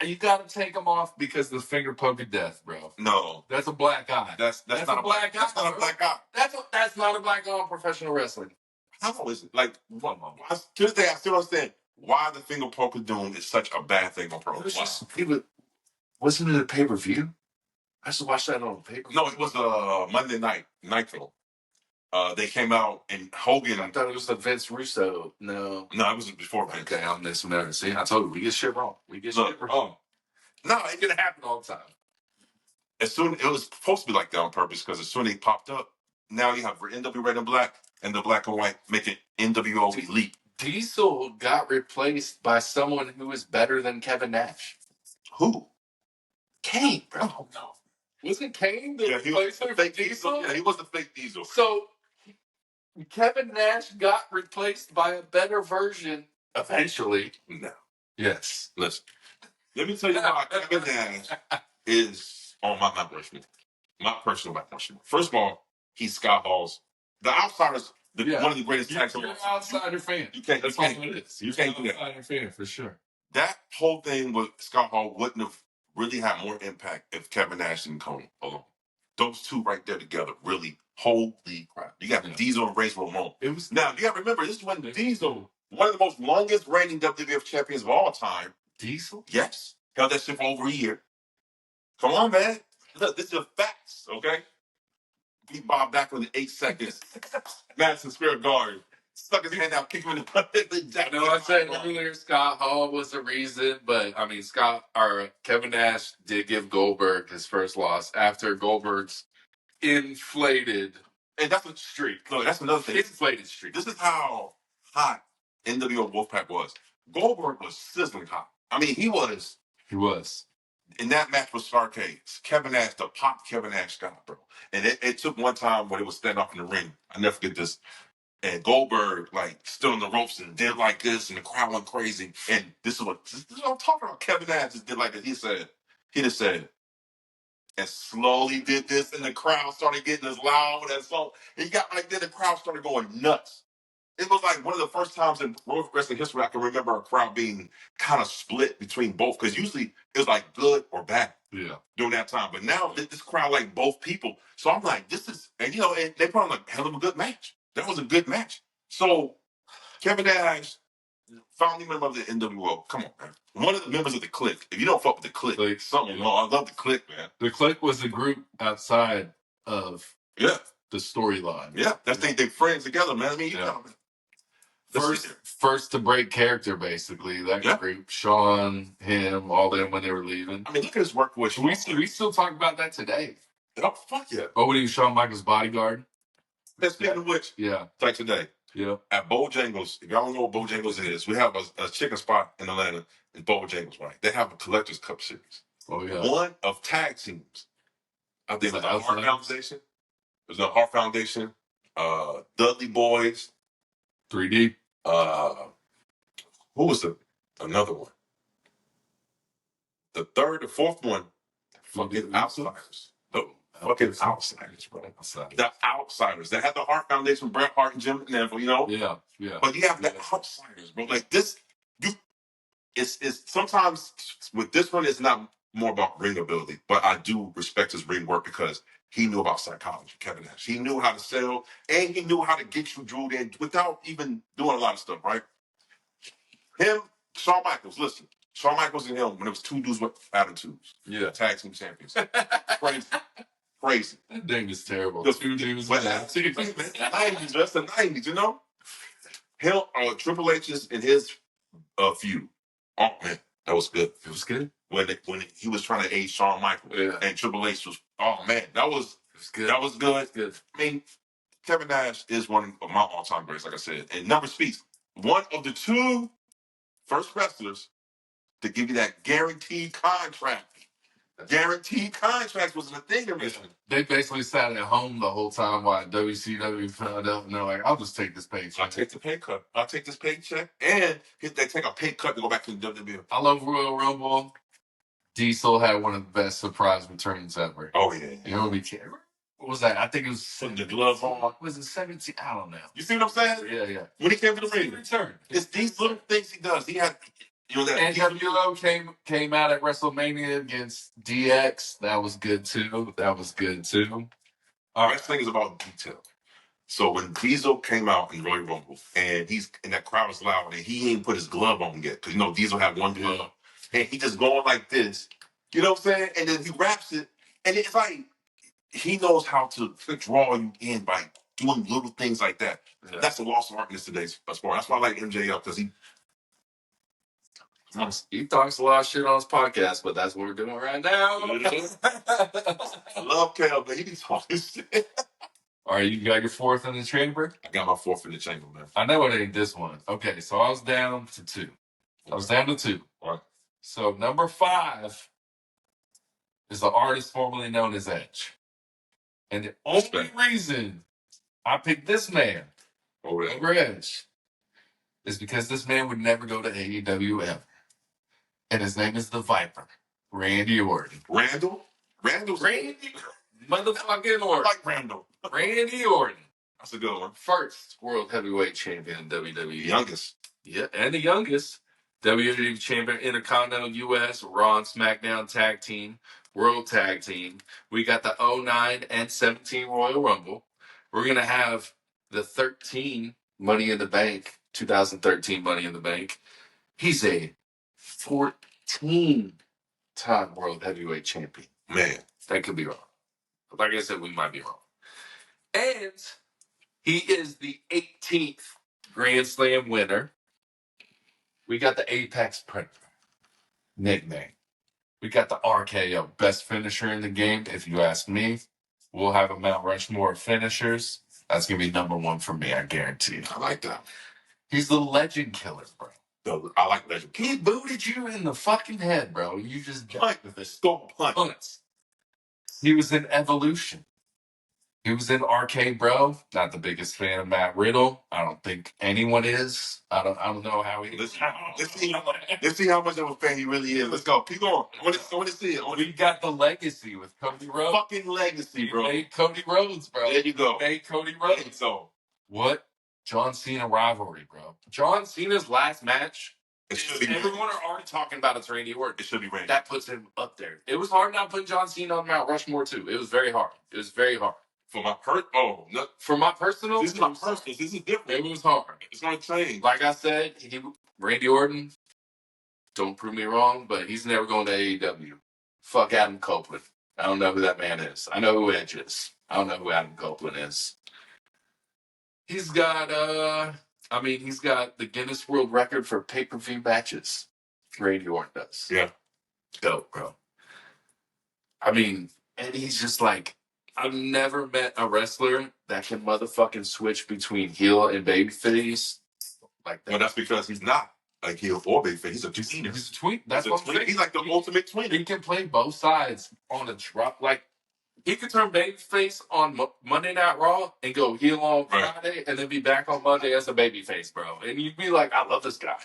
A: you gotta take them off because the finger poke of death, bro.
B: No.
A: That's a black eye.
B: That's not a black eye. That's not a black eye.
A: That's not a black eye in professional wrestling.
B: How is it? Like, to this day, I still understand why the finger poke of doom is such a bad thing on pro.
A: Wasn't it a pay-per-view? I used to watch that on paper.
B: No, it was Monday night, Nitro. They came out and Hogan.
A: I thought it was the Vince Russo. No,
B: it was before Vince.
A: Okay, I'm missing out. See, I told you, we get shit wrong. Shit wrong.
B: No,
A: it didn't happen all the time.
B: It was supposed to be like that on purpose because as soon as they popped up, now you have NW Red and Black and the Black and White making NWO Elite.
A: Diesel got replaced by someone who is better than Kevin Nash.
B: Who?
A: Kane, bro. Oh, no. Wasn't Kane the replacement for Diesel?
B: Yeah, he was the fake Diesel.
A: So Kevin Nash got replaced by a better version eventually.
B: No.
A: Yes.
B: Listen, let me tell you why Kevin Nash is on my Mount Rushmore. My personal Mount Rushmore. First of all, he's Scott Hall's. The Outsiders, one of the greatest tag teams.
A: You're an outsider fan.
B: That's all it is. You can't do that.
A: Outsider fan for sure.
B: That whole thing with Scott Hall wouldn't have really had more impact if Kevin Nash didn't come along. Those two right there together, really, holy crap. You got Diesel and Razor Ramon. Now, you got to remember, this is when Diesel, one of the most longest reigning WWF champions of all time.
A: Diesel?
B: Yes. Held that shit for over a year. Come on, man. Look, this is facts, okay? Beat Bob back within 8 seconds. Madison Square Garden. Stuck his hand out, kicked him in the butt.
A: I said earlier Scott Hall was the reason, but I mean Kevin Nash did give Goldberg his first loss after Goldberg's inflated.
B: And that's a streak. Look, that's another thing.
A: Inflated streak.
B: This is how hot NWO Wolfpack was. Goldberg was sizzling hot. I mean, he was.
A: He was.
B: In that match with Starcade, Kevin Nash, the pop Kevin Nash got, bro. And it took one time when it was standing off in the ring. I never forget this. And Goldberg, like, stood on the ropes and did like this, and the crowd went crazy. And this is what I'm talking about. Kevin Nash just did like this. He just said, and slowly did this, and the crowd started getting as loud as so. He got like that, the crowd started going nuts. It was like one of the first times in World Wrestling history I can remember a crowd being kind of split between both, because usually it was like good or bad during that time. But now this crowd like both people. So I'm like, this is, and they put on a hell of a good match. That was a good match. So Kevin Nash, founding member of the NWO. Come on, man. One of the members of the Clique. If you don't fuck with the Clique, something wrong. I love the Clique, man.
A: The Clique was a group outside of the storyline.
B: Yeah, that's they friends together, man. I mean, you know,
A: First to break character, basically. That group, Sean, him, all them when they were leaving.
B: I mean, look at his work with Sean.
A: We still talk about that today.
B: Oh, fuck yeah.
A: Oh, when he was Shawn Michaels' bodyguard.
B: Speaking of which, like today, at Bojangles, if y'all don't know what Bojangles is, we have a chicken spot in Atlanta in Bojangles, right? They have a Collector's Cup series.
A: Oh, yeah.
B: One of tag teams. I think it was the Hart Foundation. It was the Hart Foundation. Dudley Boys.
A: 3D.
B: Who was another one? The third, the fourth one, fucking Outsiders. Fucking Outsiders, bro. The Outsiders. They had the Hart Foundation, Bret Hart and Jim Neville,
A: Yeah.
B: But you have the Outsiders, bro. Like this, it's sometimes with this one, it's not more about ring ability, but I do respect his ring work because he knew about psychology, Kevin Nash. He knew how to sell, and he knew how to get you drilled in without even doing a lot of stuff, right? Him, Shawn Michaels, listen. Shawn Michaels and him, when it was two dudes with attitudes.
A: Yeah.
B: Tag team champions. Crazy.
A: That name is terrible. Two dudes with attitudes.
B: That's the 90s, Him, Triple H's in his feud. Oh, man, that was good.
A: It was good.
B: When he was trying to aid Shawn Michaels. And Triple H was, oh, man, that was
A: good.
B: That was good.
A: Good.
B: I mean, Kevin Nash is one of my all-time greats, like I said. And number speaks, one of the two first wrestlers to give you that guaranteed contract Guaranteed contracts wasn't a thing in wrestling.
A: They basically sat at home the whole time while WCW found out, and they're like, "I'll just take this paycheck.
B: I'll take the pay cut. I'll take this paycheck, and they take a pay cut to go back to the WWE."
A: I love Royal Rumble. Diesel had one of the best surprise returns ever.
B: Oh yeah.
A: You know what was that? I think it was
B: putting the glove on.
A: Was it 17? I don't know.
B: You see what I'm saying?
A: Yeah.
B: When he came to the ring,
A: return.
B: It's these little things he does. He had, that.
A: NWO came out at WrestleMania against DX. That was good too.
B: Wrestling is about detail. So when Diesel came out in Royal Rumble and that crowd was loud and he ain't put his glove on yet because Diesel had one glove and he just going like this, you know what I'm saying? And then he wraps it and it's like he knows how to draw you in by doing little things like that. Yeah. That's the lost art in today's sport. That's why I like MJF because
A: he talks a lot of shit on his podcast, but that's what we're doing right now.
B: I love Kel, but he be talking shit.
A: All right, you got your fourth in the chamber?
B: I got my fourth in the chamber, man.
A: I know it ain't this one. Okay, so I was down to two. All right. So number 5 is the artist formerly known as Edge. And the only reason I picked this man over Edge is because this man would never go to AEW ever. And his name is the Viper, Randy Orton.
B: Randy?
A: Motherfucking Orton.
B: I like Randall.
A: Randy Orton.
B: That's a good one.
A: First world heavyweight champion in WWE.
B: Youngest.
A: Yeah, and the youngest. WWE champion, Intercontinental US, Raw and SmackDown tag team, World Tag Team. We got the 09 and 17 Royal Rumble. We're going to have the 13 Money in the Bank, 2013 Money in the Bank. He's a 14-time World Heavyweight Champion.
B: Man.
A: That could be wrong. Like I said, we might be wrong. And he is the 18th Grand Slam winner. We got the Apex Predator nickname. We got the RKO, best finisher in the game. If you ask me, we'll have a Mount Rushmore of finishers. That's going to be number 1 for me, I guarantee.
B: I like that.
A: He's the legend killer, bro.
B: No, I like legend killer.
A: He booted you in the fucking head, bro. You just
B: punch with a stone punch.
A: He was in Evolution. He was in Arcade Bro. Not the biggest fan of Matt Riddle. I don't think anyone is. I don't know how he is.
B: Let's see how much of a fan he really is. Let's go. Keep going. I want to see it.
A: We got the legacy with Cody Rhodes.
B: Fucking legacy, bro.
A: He made Cody Rhodes, bro.
B: There you go.
A: He made Cody Rhodes.
B: So
A: what? John Cena rivalry, bro. John Cena's last match. Everyone are already talking about it's Randy Orton.
B: It should be Randy.
A: That puts him up there. It was hard not putting John Cena on Mount Rushmore too. It was very hard.
B: For my personal. This is my personal. This is different.
A: It was hard.
B: It's gonna change.
A: Like I said, Randy Orton. Don't prove me wrong, but he's never going to AEW. Fuck Adam Copeland. I don't know who that man is. I know who Edge is. I don't know who Adam Copeland is. He's got he's got the Guinness World Record for pay-per-view matches. Randy Orton does.
B: Yeah.
A: Dope, bro. I mean, and he's just like, I've never met a wrestler that can motherfucking switch between heel and babyface like that.
B: Well, that's because he's not like heel or babyface. He's a tweener.
A: He's a tween. That's what I'm saying.
B: He's like the ultimate tweener.
A: He can play both sides on a drop. Like, he could turn babyface on Monday Night Raw and go heel on Friday and then be back on Monday as a babyface, bro. And you'd be like, I love this guy.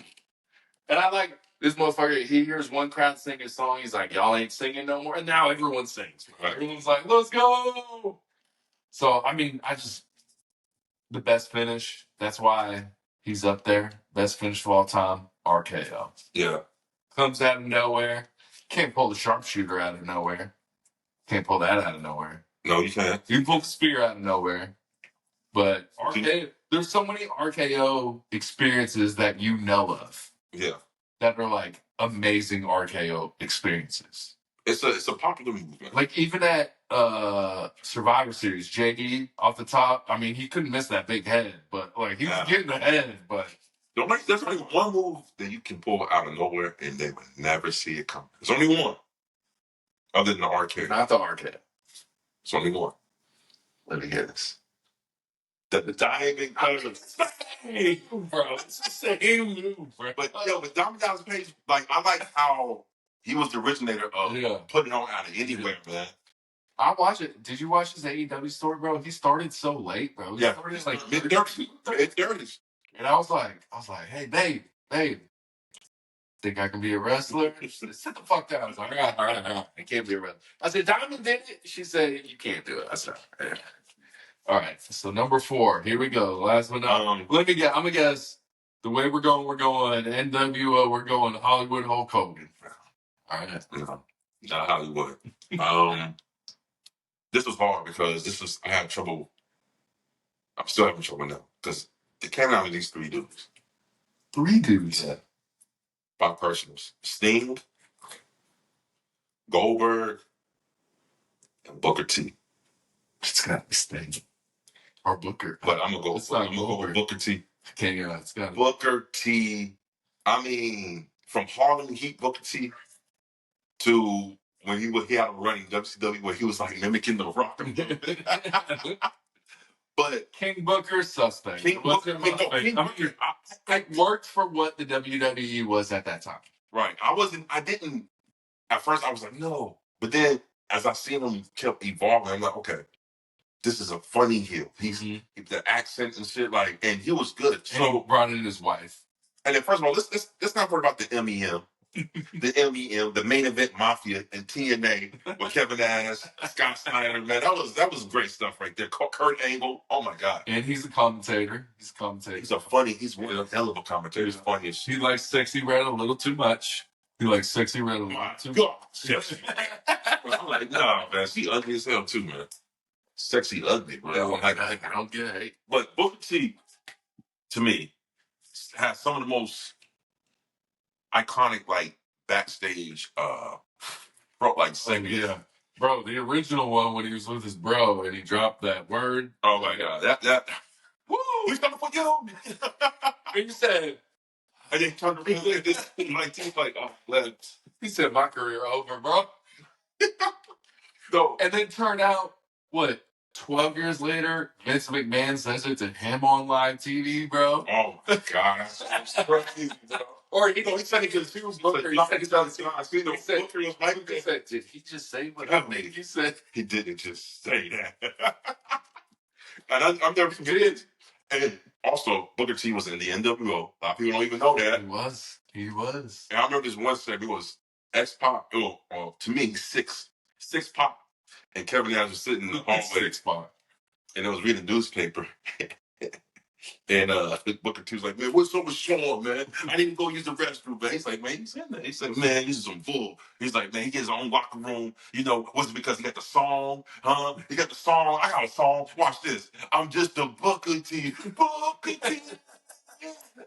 A: And I like this motherfucker. He hears one crowd sing a song. He's like, y'all ain't singing no more. And now everyone sings. Right? Everyone's like, let's go. So, I mean, the best finish. That's why he's up there. Best finish of all time. RKO.
B: Yeah.
A: Comes out of nowhere. Can't pull the sharpshooter out of nowhere. Can't pull that out of nowhere.
B: No, you can't.
A: You can pull the spear out of nowhere. But RKO, there's so many RKO experiences that you know of.
B: Yeah.
A: That are like amazing RKO experiences.
B: It's a popular move, man.
A: Like even at Survivor Series, JD off the top, I mean, he couldn't miss that big head, but like he was getting the head, but
B: there's only one move that you can pull out of nowhere and they would never see it coming. There's only one. Other than the arcade.
A: Not the arcade.
B: It's only one.
A: Let me hear this.
B: The Diamond Cutter.
A: Hey, bro. It's the same move, bro.
B: But Diamond Dallas Page, like, I like how he was the originator of putting on out of anywhere, man.
A: I watch it. Did you watch his AEW story, bro? He started so late, bro. He started like
B: mid-30s.
A: And I was like, hey, babe, think I can be a wrestler? She said, sit the fuck down. I was like, all right. I can't be a wrestler. I said, Diamond did it. She said, you can't do it. I said, all right. So number 4, here we go. Last one. Let me guess. I'm gonna guess. The way we're going NWO. We're going Hollywood Hulk Hogan. All right.
B: No, not Hollywood. This was hard because I had trouble. I'm still having trouble now because it came out of these 3 dudes.
A: 3 dudes.
B: Yeah. 5 personals: Sting, Goldberg, and Booker T.
A: It's got to be Sting or Booker.
B: But I'm gonna go with Booker T.
A: Okay, yeah, it's got
B: Booker T. I mean, from Harlem Heat Booker T to when he had a run in WCW where he was like mimicking the Rock. But
A: King Booker, suspect. King Booker, I worked for what the WWE was at that time.
B: Right. At first I was like, no. But then as I seen him kept evolving, I'm like, okay, this is a funny heel. He's the accents and shit, like, and he was good.
A: So and he brought in his wife.
B: And then first of all, let's not worry about the MEM. The main event Mafia and TNA with Kevin Nash, Scott Steiner, man, that was great stuff right there. Kurt Angle, oh my god!
A: And he's a commentator. He's
B: one of hell of a commentator. He's funny as shit.
A: He likes Sexy Red a little too much. I'm like,
B: nah, man, she ugly as hell too, man. Sexy ugly, bro.
A: I don't get it.
B: But Booker T, to me, has some of the most iconic, like, backstage segments.
A: Yeah. Bro, the original one when he was with his bro and he dropped that word.
B: Oh my god. That woo, he's coming for you.
A: And you said,
B: and then turned around like this, like, oh,
A: he said, my career over, bro.
B: No.
A: And then turned out, 12 years later, Vince McMahon says it to him on live TV, bro.
B: Oh my god. That's crazy, bro.
A: Or he said it because he was Booker. He said, did he just say what I think he said?
B: He didn't just say that. And I'm never forget. And also, Booker T was in the NWO. A lot of people don't even know that.
A: He was.
B: And I remember this one segment. It was X-Pac. To me, Six Pac. And Kevin Nash was sitting in the hallway.
A: 6 Pac.
B: And it was reading the newspaper. And Booker T was like, man, what's up with Sean, man? I didn't go use the restroom, man. He's like, man, he's in there. He said, man, this is some bull. He's like, man, he gets his own locker room. You know, was it because he got the song? Huh? He got the song. I got a song. Watch this. I'm just a Booker T. Booker T.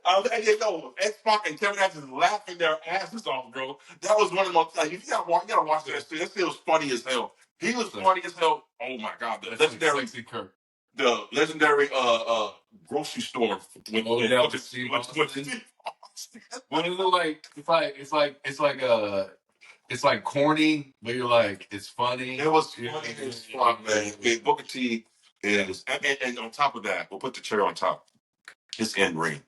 B: And you know, X-Pac and Kevin Nash is laughing their asses off, bro. That was one of the most, you gotta watch that shit. That shit was funny as hell. He was funny as hell. Oh my god, the legendary Kurt. The legendary grocery store with
A: Steve Austin. When it look like it's like corny, but you're like it's funny.
B: It was funny as fuck, man. Booker T is, and on top of that, we'll put the cherry on top. His end ring,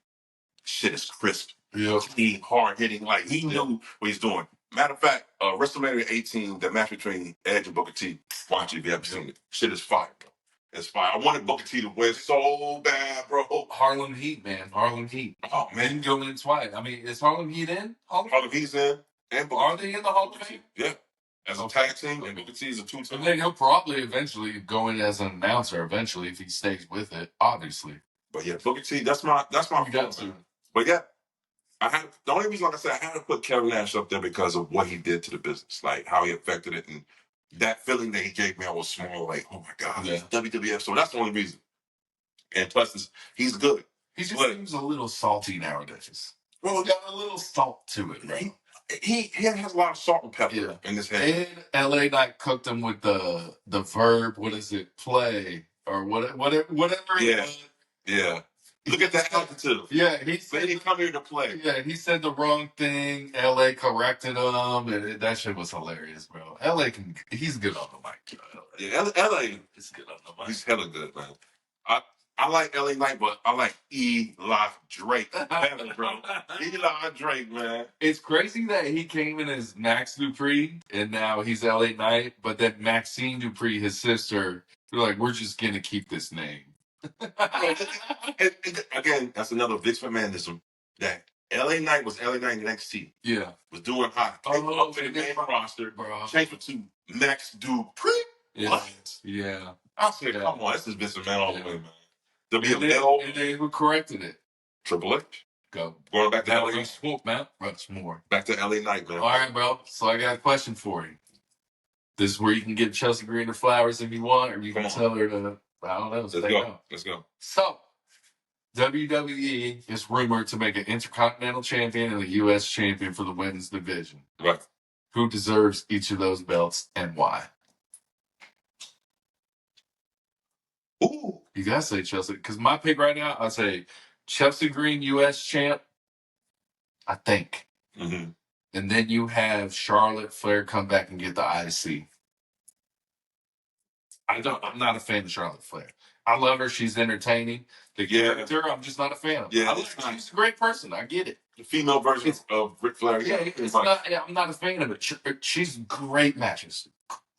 B: shit is crisp.
A: Yeah,
B: he hard hitting, like he knew what he's doing. Matter of fact, WrestleMania 18, the match between Edge and Booker T. Watch it if you haven't seen it. Shit is fire, bro. It's fine. I wanted Booker T to win so bad, bro.
A: Harlem Heat, man. Harlem Heat.
B: Oh, man.
A: You can go in twice. I mean, is Harlem Heat in?
B: Harlem Heat's in. And
A: are they in the Hall of Fame?
B: Yeah. As a tag team, and Booker T is a 2-time.
A: And then he'll probably eventually go in as an announcer eventually if he stays with it, obviously.
B: But yeah, Booker T, that's my fault. But yeah, the only reason, like I said, I had to put Kevin Nash up there because of what he did to the business, like how he affected it, and that feeling that he gave me, I was small, like, oh my god, WWF. So that's the only reason. And plus, he's good.
A: He just seems a little salty nowadays. Well, got a little salt to it, right?
B: He has a lot of salt and pepper in his head.
A: And LA Knight cooked him with the verb. What is it? Play or whatever.
B: Yeah. Yeah. Look at that altitude.
A: Yeah, he said
B: he come here to play.
A: Yeah, he said the wrong thing. LA corrected him, and that shit was hilarious, bro. He's good on the mic.
B: Yeah, LA
A: is good on the mic.
B: He's hella good, man. I like LA Knight, but I like Eli Drake better, bro. Eli Drake, man.
A: It's crazy that he came in as Max Dupree and now he's LA Knight, but then Maxine Dupree, his sister, they're like, we're just gonna keep this name.
B: and again, that's another Vince McMahonism that LA Knight was LA Knight in NXT.
A: Yeah.
B: Was doing hot. Came up to the main roster, bro. Changed it to Max Dupree.
A: Yeah.
B: What?
A: Yeah.
B: I said, come on, this is Vince McMahon all the way, man.
A: And they who corrected it.
B: Triple H.
A: Go.
B: Going back to
A: Mount Rushmore.
B: Back to LA Knight, man.
A: All right, bro. So I got a question for you. This is where you can give Chelsea Green her flowers if you want, or you can tell her to, I don't know.
B: Let's go. Let's go.
A: So, WWE is rumored to make an Intercontinental Champion and a U.S. Champion for the women's division.
B: Right.
A: Who deserves each of those belts and why?
B: Ooh.
A: You gotta say Chelsea, because my pick right now, I'd say Chelsea Green, U.S. champ, I think.
B: Mm-hmm.
A: And then you have Charlotte Flair come back and get the IC. I'm not a fan of Charlotte Flair. I love her. She's entertaining. The character, I'm just not a fan of.
B: Yeah,
A: she's a great person. I get it.
B: The female version of Ric Flair.
A: Yeah, I'm not a fan of it. She's great matches.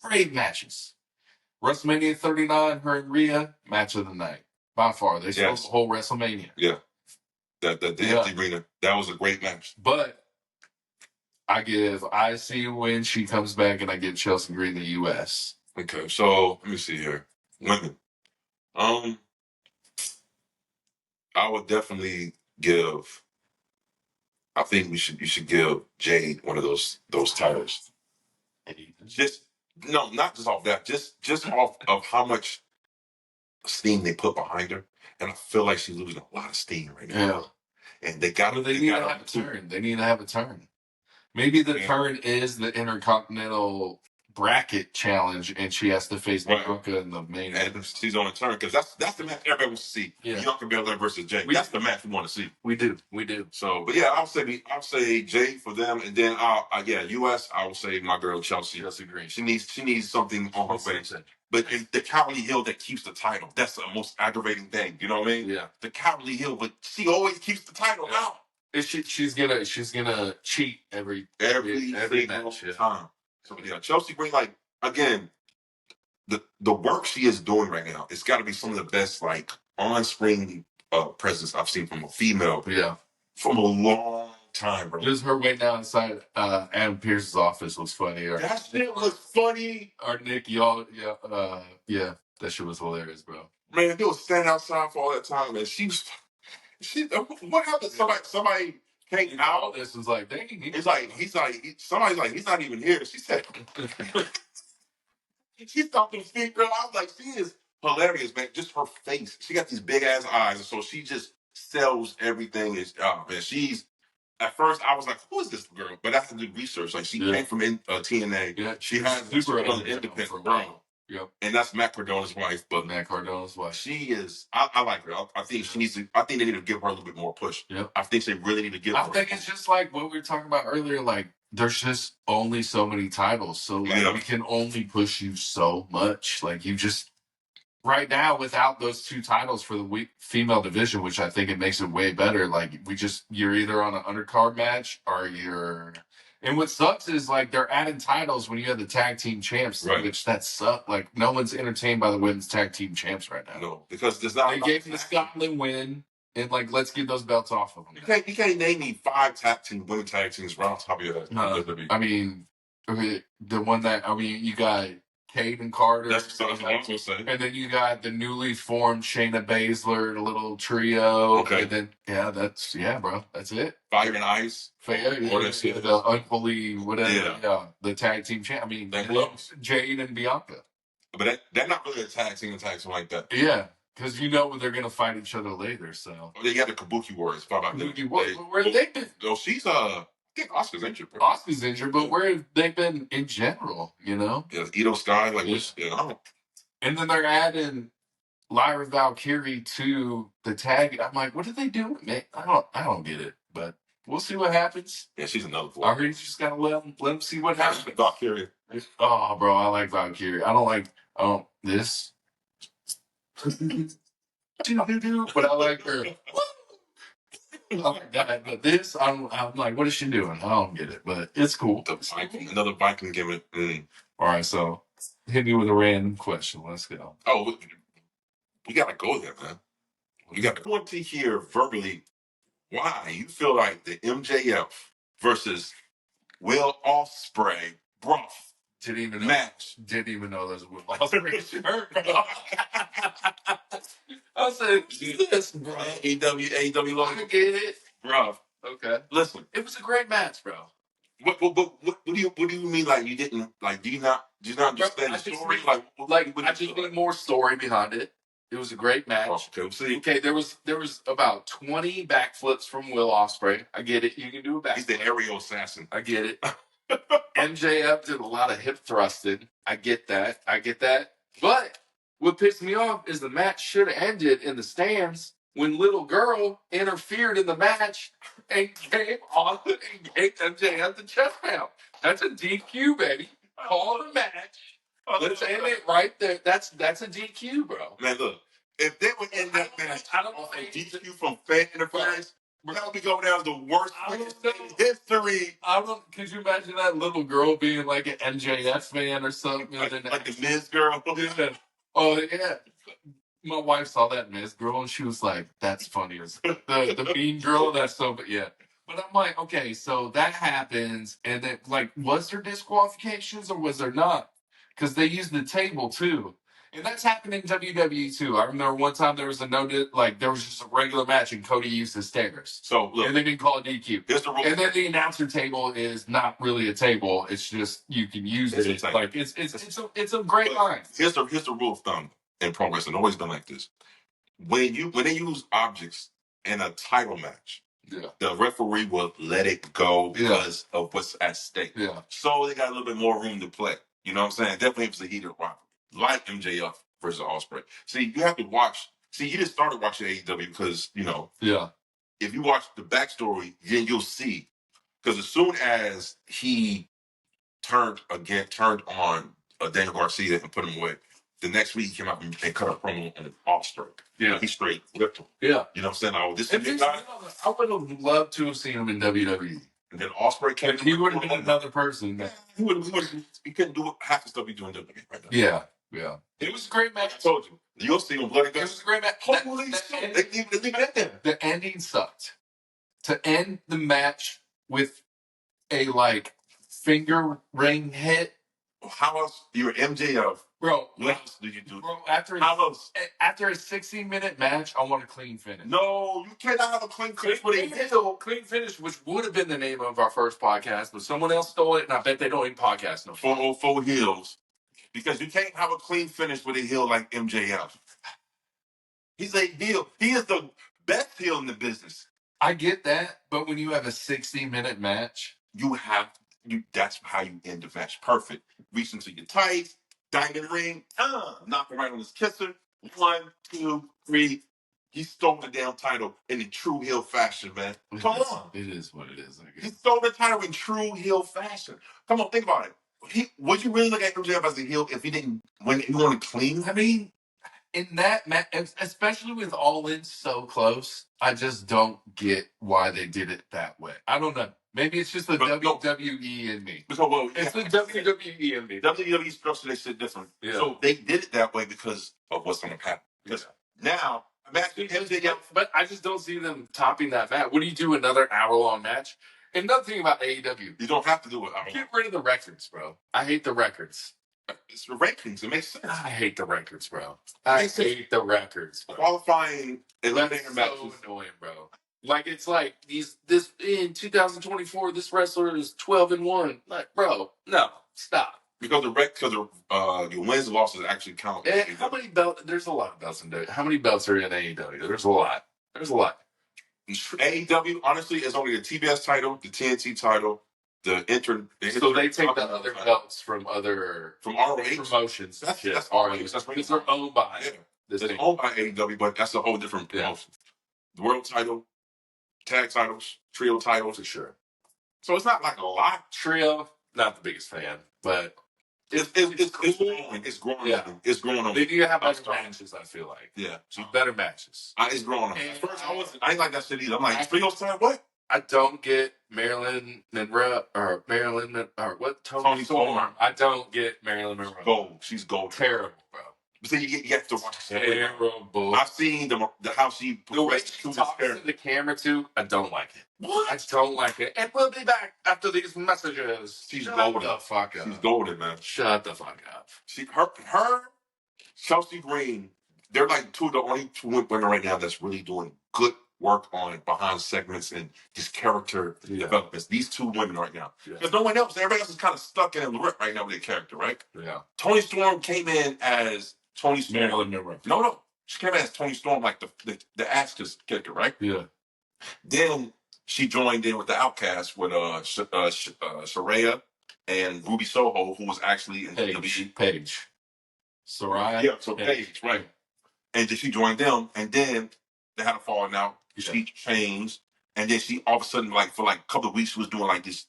A: Great matches. WrestleMania 39, her and Rhea, match of the night. By far. They sold the whole WrestleMania.
B: Yeah. The empty arena. That was a great match. But
A: I give IC a win. She comes back, and I give Chelsea Green the U.S.
B: Okay, so let me see here. Women. I would definitely give. I think you should give Jade one of those titles. Just not just off that, just off of how much steam they put behind her, and I feel like she's losing a lot of steam right now. Yeah. And they need to have a turn. They need to have a turn.
A: Maybe the turn is the Intercontinental Bracket Challenge, and she has to face Bianca in the main.
B: And she's on a turn because that's the match everybody wants to see. Yeah. Bianca Belair versus Jay. That's the match we want to see.
A: We do.
B: So, but yeah, I'll say Jay for them, and then US. I will say my girl Chelsea.
A: Chelsea Green.
B: She needs something on her face. But the cowardly heel that keeps the title. That's the most aggravating thing. You know what I mean? Yeah. The cowardly heel, but she always keeps the title out.
A: She's gonna cheat every match
B: time. So yeah, Chelsea Green, like again, the work she is doing right now, it's got to be some of the best like on-screen presence I've seen from a female. Yeah. From a long time, bro.
A: Just her waiting outside Adam Pearce's office was funny.
B: That shit was funny.
A: Or Nick, that shit was hilarious, bro.
B: Man, they was standing outside for all that time, and she what happened? Somebody came out.
A: This was like, dang.
B: Somebody's like, he's not even here. She said, she stopped him speak, girl. I was like, she is hilarious, man. Just her face. She got these big ass eyes, and so she just sells everything. Man, she's. At first, I was like, who is this girl? But after the research, like, she came from TNA. Yeah, she has super independent, bro. Yep. And that's Matt Cardona's wife. But
A: Matt Cardona's wife.
B: She is. I like her. I think she needs to. I think they need to give her a little bit more push. Yep. I think they really need to give her.
A: I think it's just like what we were talking about earlier. Like, there's just only so many titles. So, like, we can only push you so much. Like, you just. Right now, without those two titles for the female division, which I think it makes it way better, like, you're either on an undercard match or you're. And what sucks is, like, they're adding titles when you have the tag team champs, which that sucks. Like, no one's entertained by the women's tag team champs right now.
B: No, because there's not.
A: They gave them the Scotland win, and, like, let's get those belts off of them.
B: You can't name me 5 women tag teams right on top of your head.
A: I mean, the one that, you got Cade and Carter.
B: That's what I was going to say.
A: And then you got the newly formed Shayna Baszler, little trio. Okay. And then, bro. That's it.
B: Fire and Ice.
A: The Unholy, whatever. Yeah. The tag team champ. I mean, Jade and Bianca.
B: But they're not really a tag team like that.
A: Yeah. Because they're going to fight each other later, so.
B: They got the Kabuki Warriors.
A: Kabuki Warriors. Where have they been?
B: Oh, she's, I think Oscar's injured, bro.
A: Oscar's injured, but where have they been in general,
B: Yeah, Ito Sky,
A: And then they're adding Lyra Valkyrie to the tag. I'm like, what are they doing, man? I don't get it, but we'll see what happens.
B: Yeah, she's another
A: player. I heard you just gotta let them see what happens.
B: Valkyrie.
A: Oh, bro, I like Valkyrie. I don't like this. But I like her. Oh my God, but this, I'm like, what is she doing? I don't get it, but it's cool.
B: The Viking, another Viking gimmick.
A: All right, so hit me with a random question. Let's go.
B: Oh, we gotta go there, man. You got to want to hear verbally why you feel like the MJF versus Will Ospreay match.
A: Didn't even know there's a Will Ospreay shirt. I said, this, bro.
B: AEW logo.
A: I get it,
B: Bro.
A: Okay.
B: Listen,
A: it was a great match, bro.
B: What do you mean? Like you didn't like? Do you not understand the story?
A: I just need more story behind it. It was a great match.
B: Oh, okay, see.
A: Okay, there was about 20 backflips from Will Ospreay. I get it. You can do a backflip.
B: He's the aerial assassin.
A: I get it. MJF did a lot of hip thrusting. I get that. But what pissed me off is the match should have ended in the stands when little girl interfered in the match and came on and gave MJF the chest pound. That's a DQ, baby. Call the match. Let's end it right there. That's a DQ, bro.
B: Man, look, if they would end that match, I don't know if DQ from fan interference, that would be going down as the worst in history.
A: Could you imagine that little girl being like an MJF fan or something?
B: Like the Miz girl?
A: Oh, yeah. My wife saw that Miz girl and she was like, that's funny as the mean girl. That's so, yeah. But I'm like, okay, so that happens. And then, like, was there disqualifications or was there not? Because they used the table too. And that's happened in WWE too. I remember one time there was there was just a regular match and Cody used the stairs.
B: So look,
A: and they didn't call it DQ. And then the announcer table is not really a table. It's just you can use it. Like it's a great line.
B: Here's the rule of thumb in pro wrestling. It's always been like this. When they use objects in a title match, the referee will let it go because of what's at stake.
A: Yeah.
B: So they got a little bit more room to play. You know what I'm saying? Definitely if it's a heated rivalry. Like MJF versus Ospreay. See, you have to watch. See, you just started watching AEW because,
A: Yeah.
B: If you watch the backstory, then you'll see. Because as soon as he turned on Daniel Garcia and put him away, the next week he came out and cut a promo on Ospreay.
A: Yeah.
B: He straight whipped him.
A: Yeah.
B: You know what I'm saying? Oh, this is the guy.
A: I would have loved to have seen him in WWE.
B: And then Ospreay came.
A: He would have been another person.
B: He couldn't do half the stuff he's doing WWE right now.
A: Yeah. Yeah. It was a great match.
B: I told you. You'll see him bloody.
A: It was a great match.
B: Holy shit. They leave it there.
A: The ending sucked. To end the match with a finger ring hit.
B: How else? You're MJF.
A: Bro,
B: what else did you do?
A: Bro, after a 16-minute match, I want a clean finish.
B: No, you cannot have a clean finish with a heel.
A: Clean finish, which would have been the name of our first podcast, but someone else stole it, and I bet they don't even podcast no more.
B: 404 heels. Because you can't have a clean finish with a heel like MJF. He's a heel. He is the best heel in the business.
A: I get that, but when you have a 60-minute match,
B: that's how you end the match. Perfect. Reach into your tights, diamond ring, knock him right on his kisser. 1, 2, 3. He stole the damn title in the true heel fashion, man. Come on.
A: It is what it is.
B: He stole the title in true heel fashion. Come on, think about it. Would you really look at MJF as a heel if he didn't when he wanted clean?
A: I mean, in that match, especially with All In so close, I just don't get why they did it that way. I don't know. Maybe it's just the WWE in me.
B: It's
A: the WWE in me.
B: WWE structure, they sit different. Yeah. So they did it that way because of what's going to happen. Because now, imagine MJF.
A: But I just don't see them topping that match. What do you do, another hour-long match? And another thing about AEW.
B: You don't have to do it.
A: Get rid of the records, bro. I hate the records.
B: It's the rankings. It makes sense.
A: I hate the records, bro. I hate the records. Bro.
B: Qualifying eliminator matches.
A: So annoying, bro. It's like this in 2024. This wrestler is 12-1. Like, bro, no, stop.
B: Because your wins and losses actually count.
A: How many belts? There's a lot of belts in there. How many belts are in AEW? There's a lot.
B: AEW, honestly, is only the TBS title, the TNT title,
A: so they take the other belts from
B: ROH
A: promotions.
B: That's
A: ROH. Because they're owned by.
B: It's owned by AEW, but that's a whole different promotion. The world title, tag titles, trio titles,
A: for sure.
B: So it's not like a lot.
A: Trio, not the biggest fan, but
B: It's growing. It's growing. Yeah. It's growing on.
A: They need to have better matches, I feel like.
B: Yeah.
A: Better matches.
B: It's growing on. At first, I ain't like that shit either. I'm like, Trios time, what?
A: I don't get Marilyn Monroe or what? Tony Storm. I don't get Marilyn Monroe.
B: Gold. She's gold.
A: Terrible, bro.
B: So you have to watch it.
A: Terrible.
B: I've seen the how she
A: talks to the camera too. I don't like it. What? I don't like it. And we'll be back after these messages.
B: She's golden.
A: Shut the fuck up.
B: She's golden, man.
A: Shut the fuck up.
B: Her, Chelsea Green. They're like the only two women right now that's really doing good work on behind segments and just character developments. These two women right now. Because no one else, everybody else is kind of stuck in a rut right now with their character, right? Yeah. Toni Storm came in as Toni Storm. No. She came in as Toni Storm, like the Ashes character, right? Yeah. Then she joined in with the Outcast with Saraya and Ruby Soho, who was actually in
A: Paige. Saraya?
B: Yeah, so Paige, right. And then she joined them, and then they had a falling out. She changed, and then she all of a sudden, like for like a couple of weeks, she was doing like this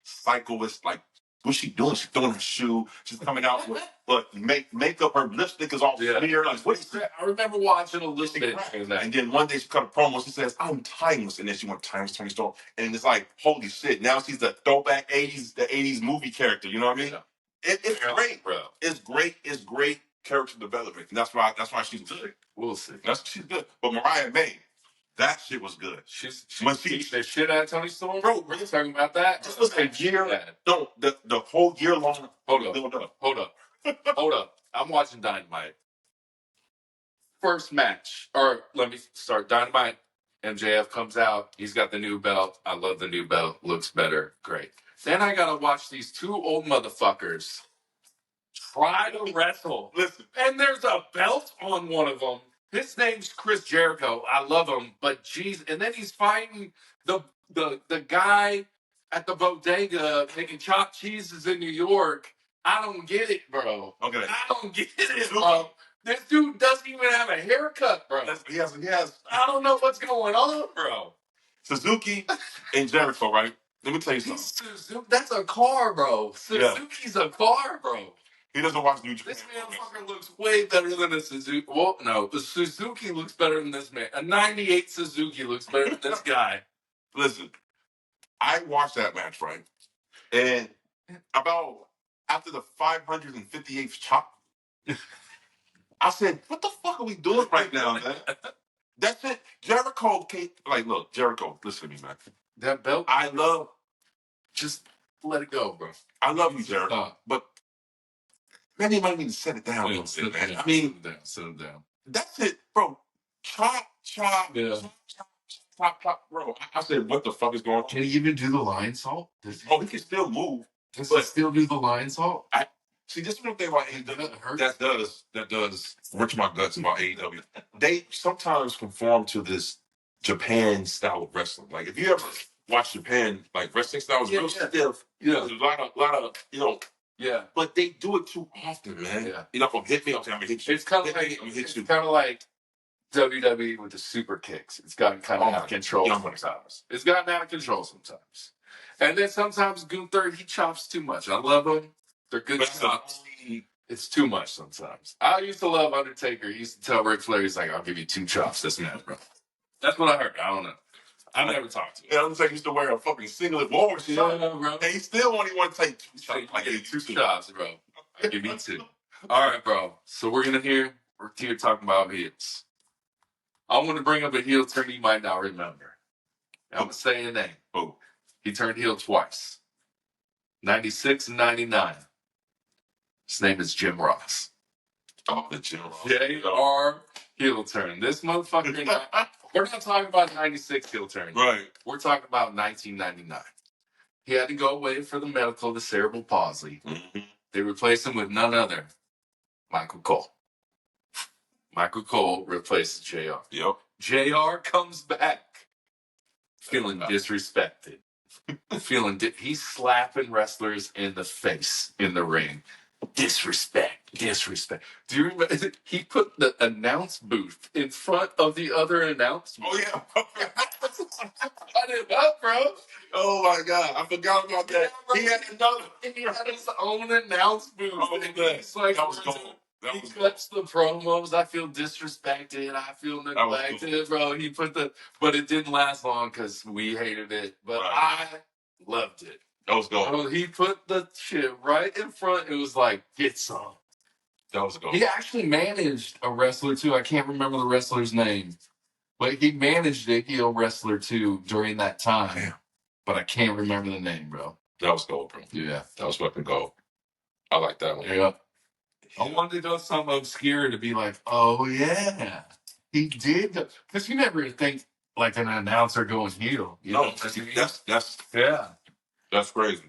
B: cyclist, like what's she doing? She's throwing her shoe. She's coming out with makeup. Her lipstick is all smeared. Like what is that?
A: I remember watching a little bit.
B: And then one day she cut a promo. She says, "I'm timeless," and then she went timeless Toni Storm, and it's like holy shit. Now she's the throwback '80s movie character. You know what I mean? Yeah. It's great, bro. It's great. It's great character development, and that's why she's good.
A: We'll see.
B: She's good. But Mariah May. That shit was good.
A: She's beat the shit out of Toni Storm. Bro, we're talking about that.
B: This was a year. No, the whole year long.
A: Hold up. I'm watching Dynamite. First match, or let me start. Dynamite. MJF comes out. He's got the new belt. I love the new belt. Looks better. Great. Then I gotta watch these two old motherfuckers try to wrestle.
B: Listen,
A: and there's a belt on one of them. His name's Chris Jericho. I love him, but geez, and then he's fighting the guy at the bodega making chopped cheeses in New York. I don't get it, bro.
B: Okay.
A: I don't get it, bro. This dude doesn't even have a haircut, bro.
B: He has.
A: I don't know what's going on, bro.
B: Suzuki and Jericho, right? Let me tell you something.
A: That's a car, bro. Suzuki's a car, bro.
B: He doesn't watch New Japan.
A: This motherfucker looks way better than a Suzuki. Well, no, the Suzuki looks better than this man. A 98 Suzuki looks better than this guy.
B: Listen, I watched that match, right? And about after the 558th chop, I said, what the fuck are we doing right now, man? That's it. Jericho can't, look, Jericho, listen to me, man.
A: That belt, just let it go, bro.
B: I love you, Jericho, but man, you might need to set it down a little bit, man. I mean,
A: sit it down.
B: That's it, bro. Chop, chop, bro. I said, what the fuck is going on?
A: Can he even do the lion salt?
B: He can still move.
A: Does he still do the lion salt?
B: See, this is one thing about AEW that does rich my guts about AEW. They sometimes conform to this Japan style of wrestling. Like if you ever watch Japan, like wrestling style is real stiff. Yeah, there's a lot of Yeah, but they do it too often, man. Yeah, you're not gonna hit me. I'm gonna hit you.
A: It's kind of like WWE with the super kicks. It's gotten kind of out of control sometimes. And then sometimes Gunther, he chops too much. I love him. They're good chops. It's too much sometimes. I used to love Undertaker. He used to tell Ric Flair, he's like, I'll give you 2 chops this man, bro. That's what I heard. I don't know. I never talked to him.
B: Yeah, Undertaker used to wear a fucking singlet war shirt.
A: Yeah, bro.
B: And he still only want to take 2 chops.
A: Like 2 chops, bro. I'll give you 2. All right, bro. So we're here talking about heels. I want to bring up a heel turn you might not remember. I'm going to say a name.
B: Oh.
A: He turned heel twice. 96 and 99. His name is Jim Ross.
B: Oh, the Jim Ross.
A: JR heel turn. This motherfucker, we're not talking about 96 heel turn.
B: Right.
A: We're talking about 1999. He had to go away for the medical, the cerebral palsy. Mm-hmm. They replaced him with none other, Michael Cole. Michael Cole replaces JR.
B: Yep.
A: JR comes back feeling disrespected. He's slapping wrestlers in the face in the ring. Disrespect. Disrespect. Do you remember? He put the announce booth in front of the other announcement.
B: Oh yeah.
A: Cut it up, bro.
B: Oh my God, I forgot about that.
A: Yeah, he had another. He had his own announce booth.
B: Oh,
A: and
B: man.
A: he's like,
B: That was gold.
A: He cuts the promos. I feel disrespected. I feel neglected, bro. He put but it didn't last long because we hated it. But I loved it.
B: That was gold.
A: Bro, he put the shit right in front. It was like, get some.
B: That was gold.
A: He actually managed a wrestler too. I can't remember the wrestler's name, but he managed a heel wrestler too during that time. Damn. But I can't remember the name, bro.
B: That was gold, bro.
A: Yeah,
B: that was fucking gold. I like that one.
A: Yeah. I wanted to do something obscure to be like, oh yeah, he did. Because you never think like an announcer going heel.
B: No, that's crazy.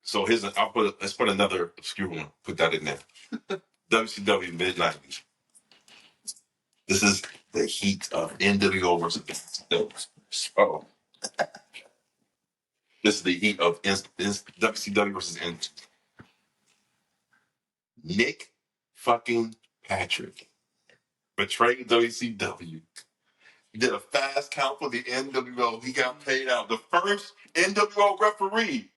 B: So let's put another obscure one. Put that in there. WCW mid-90s. This is the heat of NWO versus oh. This is the heat of WCW versus NWO. Nick fucking Patrick betrayed WCW. Did a fast count for the NWO. He got paid out. The first NWO referee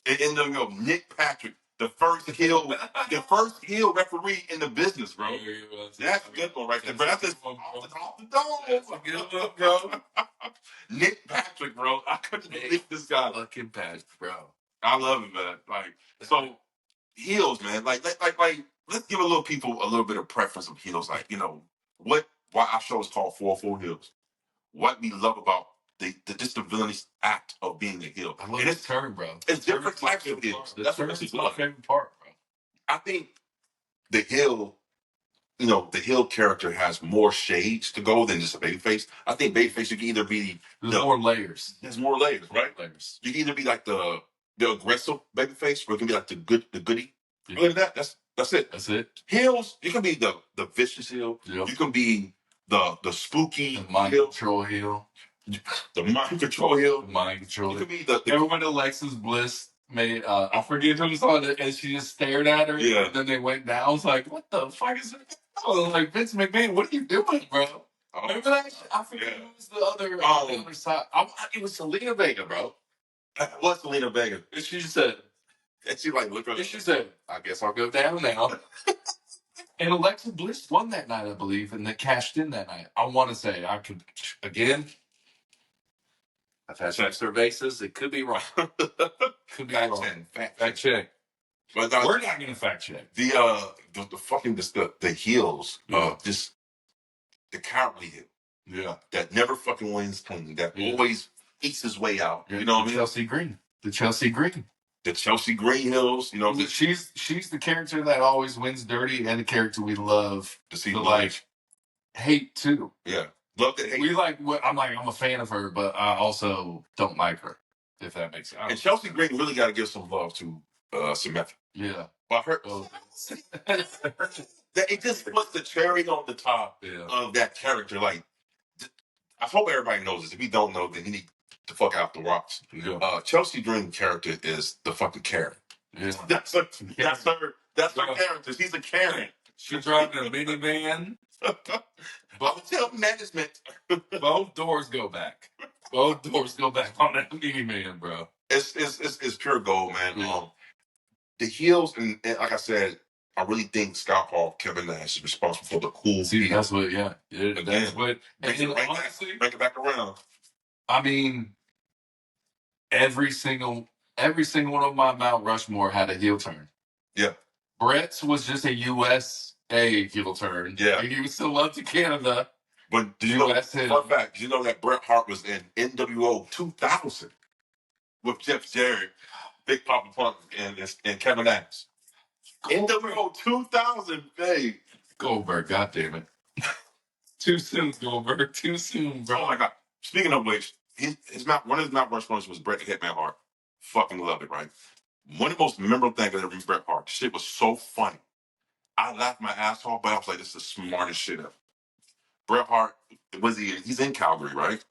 B: in NWO, Nick Patrick, the first heel referee in the business, bro. That's a good one right there. But that's just off the dome. That's a good one, bro. Nick Patrick, bro. I couldn't believe this guy.
A: Fucking Patrick, bro.
B: I love him, man. Like, so heels, man. Like, let's give people a little bit of preference of heels. Like, why our show is called 404 Heels. What we love about just the villainous act of being a heel.
A: I love this term, bro.
B: It's different types of heels. That's my
A: favorite part, bro.
B: I think the heel, the heel character has more shades to go than just a babyface. I think babyface, you can either be
A: there's more layers.
B: There's more layers, right?
A: Layers.
B: You can either be like the aggressive babyface, or it can be like the goodie.
A: Yeah.
B: Look at that. That's it.
A: That's it.
B: Heels, you can be the vicious heel.
A: Yep.
B: You can be the spooky
A: the mind
B: heel.
A: Control heel.
B: The mind control heel.
A: Mind control.
B: You can be
A: everyone Alexis Bliss made. I forget who's on it, and she just stared at her.
B: Yeah.
A: And then they went down. I was like, "What the fuck is it?" I was like, "Vince McMahon, what are you doing, bro?" Remember that? I forget who was the other side. It was Selena Vega, bro.
B: What's Selena Vega?
A: And she said,
B: and she looked at her.
A: And she said, "I guess I'll go down now." And Alexa Bliss won that night, I believe, and they cashed in that night. I want to say I could again. I've had some surveys. It could be wrong. Could be wrong. Fact check. But we're not going to fact check.
B: The heels. Just the cowardly heel.
A: Yeah.
B: That never fucking wins clean. That always eats his way out.
A: Yeah.
B: You know what I mean?
A: Chelsea Green. The Chelsea Green.
B: The Chelsea Green heels.
A: She's the character that always wins dirty, and the character we love to see hate too.
B: Yeah. Love that hate.
A: I'm a fan of her, but I also don't like her, if that makes sense.
B: And Chelsea Green really got to give some love to Samantha.
A: Yeah.
B: But her, it just puts the cherry on the top of that character. Like, I hope everybody knows this. If you don't know, then you need to fuck out the rocks. Yeah. Chelsea Green character is the fucking Karen.
A: Yeah.
B: That's her character. She's a Karen.
A: She's driving a minivan.
B: Hotel management.
A: Both doors go back. Both doors go back on that minivan, bro.
B: It's pure gold, man.
A: Yeah.
B: The heels, and like I said, I really think Scott Hall, Kevin Nash is responsible for the cool.
A: See, that's what, that's what.
B: And honestly, bring it back around.
A: I mean, every single one of my Mount Rushmore had a heel turn.
B: Yeah.
A: Brett's was just a USA heel turn.
B: Yeah.
A: And he was still up to Canada.
B: But did you know, fun fact, did you know that Bret Hart was in NWO 2000 with Jeff Jarrett, Big Papa Punk, and Kevin Nash? NWO 2000, babe.
A: Goldberg, goddammit. Too soon, Goldberg. Too soon, bro.
B: Oh my God. Speaking of which, one of his Mount Rushmores was Bret Hitman Hart. Fucking love it, right? One of the most memorable things I ever read Bret Hart. Shit was so funny. I laughed my ass off, but I was like, this is the smartest shit ever. Bret Hart, he's in Calgary, right?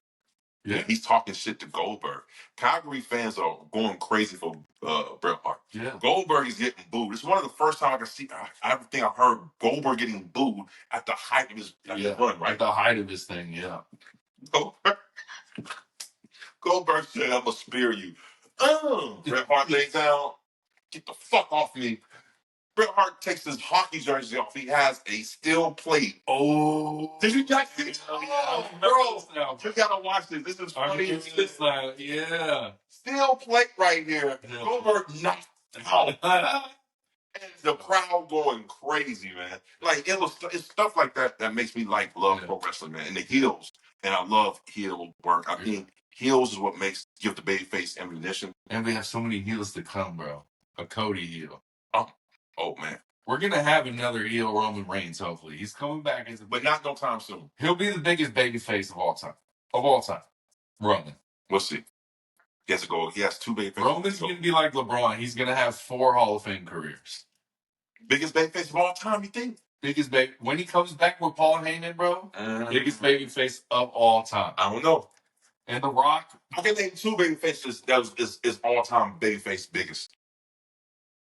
B: Yeah. He's talking shit to Goldberg. Calgary fans are going crazy for Bret Hart. Yeah. Goldberg is getting booed. It's one of the first times I can see. I think I've heard Goldberg getting booed at the height of his run, right? At the height of his thing, yeah. Goldberg said, "I'm gonna spear you." Bret Hart lays down. Get the fuck off me. Bret Hart takes his hockey jersey off. He has a steel plate. Oh. Did you guys see? Oh, bro. You gotta watch this. This is funny. Yeah. Steel plate right here. Yeah. Goldberg knocked out. And the crowd going crazy, man. Like, it's stuff like that that makes me love pro wrestling, man. And the heels. And I love heel work. I think heels is what give the babyface ammunition. And we have so many heels to come, bro. A Cody heel. Oh man. We're gonna have another heel Roman Reigns, hopefully. He's coming back but not no time soon. He'll be the biggest babyface of all time. Of all time. Roman. We'll see. He has to go. He has 2 babyfaces. Roman's gonna be like LeBron. He's gonna have 4 Hall of Fame careers. Biggest babyface of all time, you think? Biggest when he comes back with Paul Heyman, bro. Biggest babyface of all time. I don't know. And The Rock. I can name 2 babyfaces that is all time babyface biggest.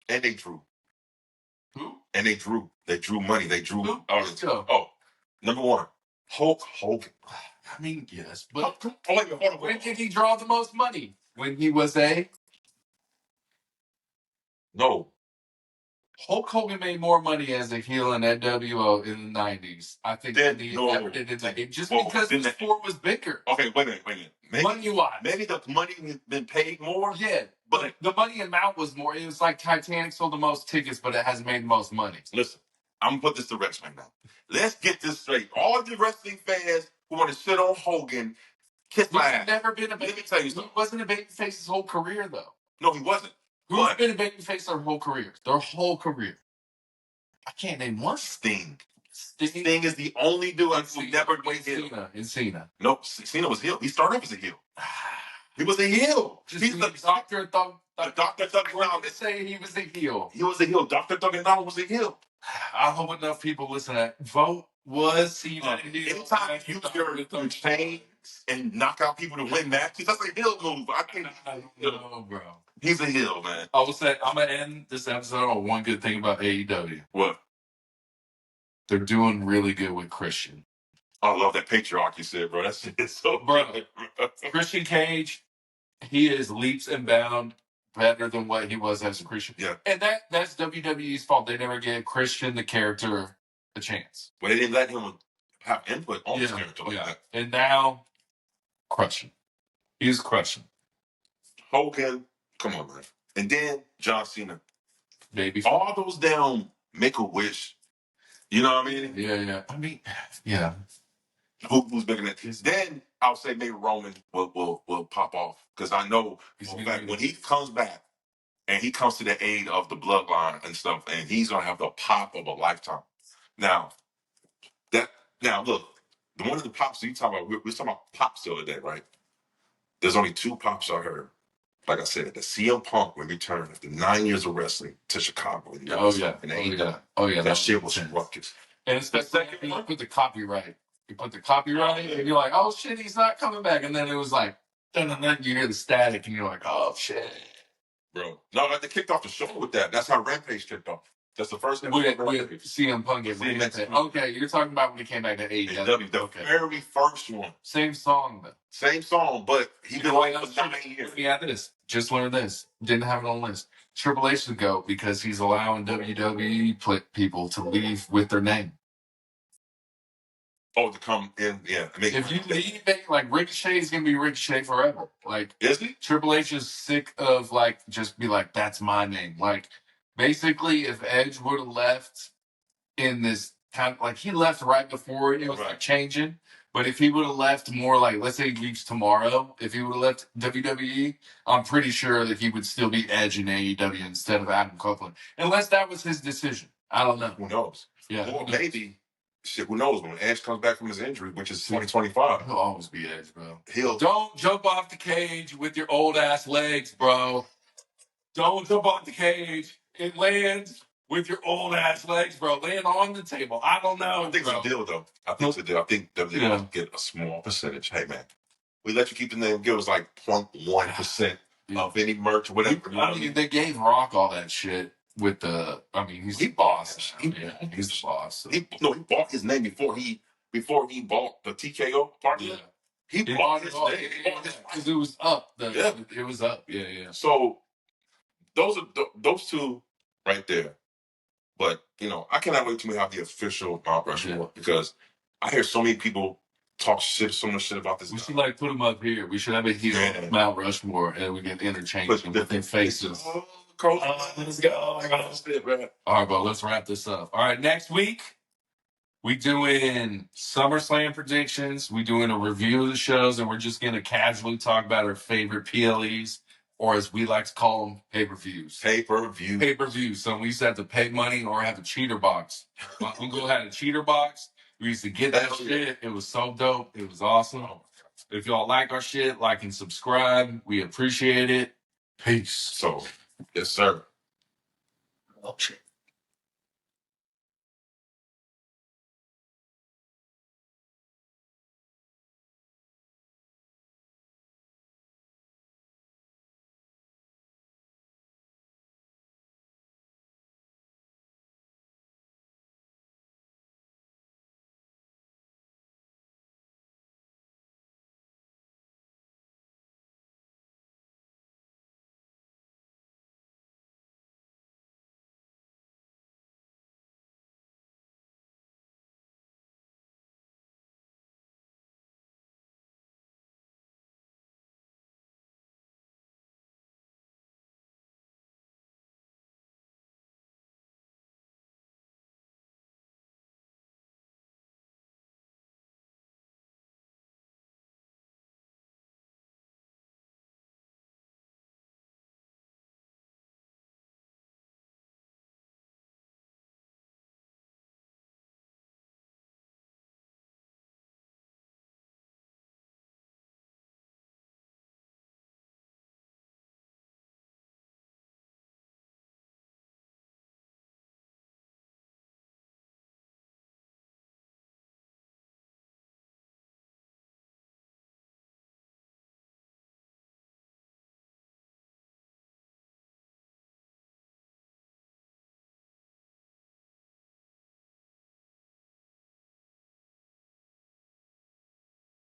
B: And they drew. Who? And they drew. They drew money. They drew. Number 1, Hulk Hogan. I mean, yes, but hold on. When did he draw the most money? When he was No. Hulk Hogan made more money as a heel in NWO in the 90s. I think than he ever did in the just because the sport was bigger. Okay, wait a minute. Money-wise. Maybe the money has been paid more? Yeah. But the money amount was more. It was like Titanic sold the most tickets, but it hasn't made the most money. Listen, I'm going to put this to rest right now. Let's get this straight. All the wrestling fans who want to shit on Hogan, kiss my ass. He's never been a babyface. Let me tell you something. He wasn't a babyface his whole career, though. No, he wasn't. Who's been a babyface their whole career? Their whole career. I can't name one. Sting is the only dude who never went heel. Cena. No, Cena was heel. He started off as a heel. He was a heel. He's the Dr. Thug. Dr. Thug. We're not saying he was a heel. He was a heel. Dr. Thug and Donald was a heel. I hope enough people listen to that. Vote was Cena. Anytime you use your chains and knock out people to win matches, that's a heel move. I don't know, bro. He's a heel, man. I will say, I'm going to end this episode on one good thing about AEW. What? They're doing really good with Christian. I love that patriarch you said, bro. That's so good. Christian Cage, he is leaps and bounds better than what he was as a Christian. Yeah. And that's WWE's fault. They never gave Christian, the character, a chance. Well, they didn't let him have input on his character like that. And now, crushing. He's crushing. Hogan, come on, man. And then John Cena. Baby. All those down Make-A-Wish. You know what I mean? Yeah. I mean, yeah. Who's bigger than that? Then I'll say maybe Roman will pop off. Because I know when he comes back and he comes to the aid of the bloodline and stuff, and he's going to have the pop of a lifetime. Now, look, one of the pops you talking about, we're talking about pops the other day, right? There's only 2 pops I heard. Like I said, the CM Punk will return after 9 years of wrestling to Chicago. In that shit was ruckus. And especially when you put the copyright. You put the copyright, and you're like, oh shit, he's not coming back. And then it was like, and then you hear the static, and you're like, oh shit. Bro. No, they kicked off the show with that. That's how Rampage kicked off. That's the first thing. With CM Punk and Rampage. Okay, you're talking about when he came back to AEW. The very first one. Same song, though. Same song, but he been like for 9 years. Yeah, this. Just learned this. Didn't have it on the list. Triple H would go because he's allowing WWE people to leave with their name. Oh, to come in, yeah. If you leave, like Ricochet is gonna be Ricochet forever. Like, is he? Triple H is sick of just be like, that's my name. Like, basically, if Edge would have left in this kind of he left right before it was changing. But if he would have left more let's say he leaves tomorrow, if he would have left WWE, I'm pretty sure that he would still be Edge in AEW instead of Adam Copeland. Unless that was his decision. I don't know. Who knows? Yeah. Or maybe. Shit, who knows when Edge comes back from his injury, which is 2025. He'll always be Edge, bro. Don't jump off the cage with your old ass legs, bro. Don't jump off the cage. It lands with your old ass legs, bro. Land on the table. I don't know. I think it's a deal, though. I think it's a deal. I think WWE will get a small percentage. Hey, man, we let you keep the name. Give us like 0.1% of any merch or whatever.
A: I mean, they gave Rock all that shit with the. I mean, he's the boss. He's the boss. So.
B: He bought his name before he bought the TKO partner. Yeah. He bought his name
A: because it was up. It was up. Yeah.
B: So those two right there. But I cannot wait till we have the official Mount Rushmore because I hear so many people talk so much shit about this.
A: We should put them up here. We should have a heel Mount Rushmore and we can interchange them with their faces. Let's go. All right, bro. Let's wrap this up. All right, next week we doing SummerSlam predictions. We doing a review of the shows, and we're just gonna casually talk about our favorite PLEs. Or as we like to call them, pay-per-views. Pay-per-views. So we used to have to pay money or have a cheater box. My uncle had a cheater box. We used to get that shit. It was so dope. It was awesome. If y'all like our shit, like and subscribe. We appreciate it. Peace.
B: Yes, sir.
A: Oh, shit.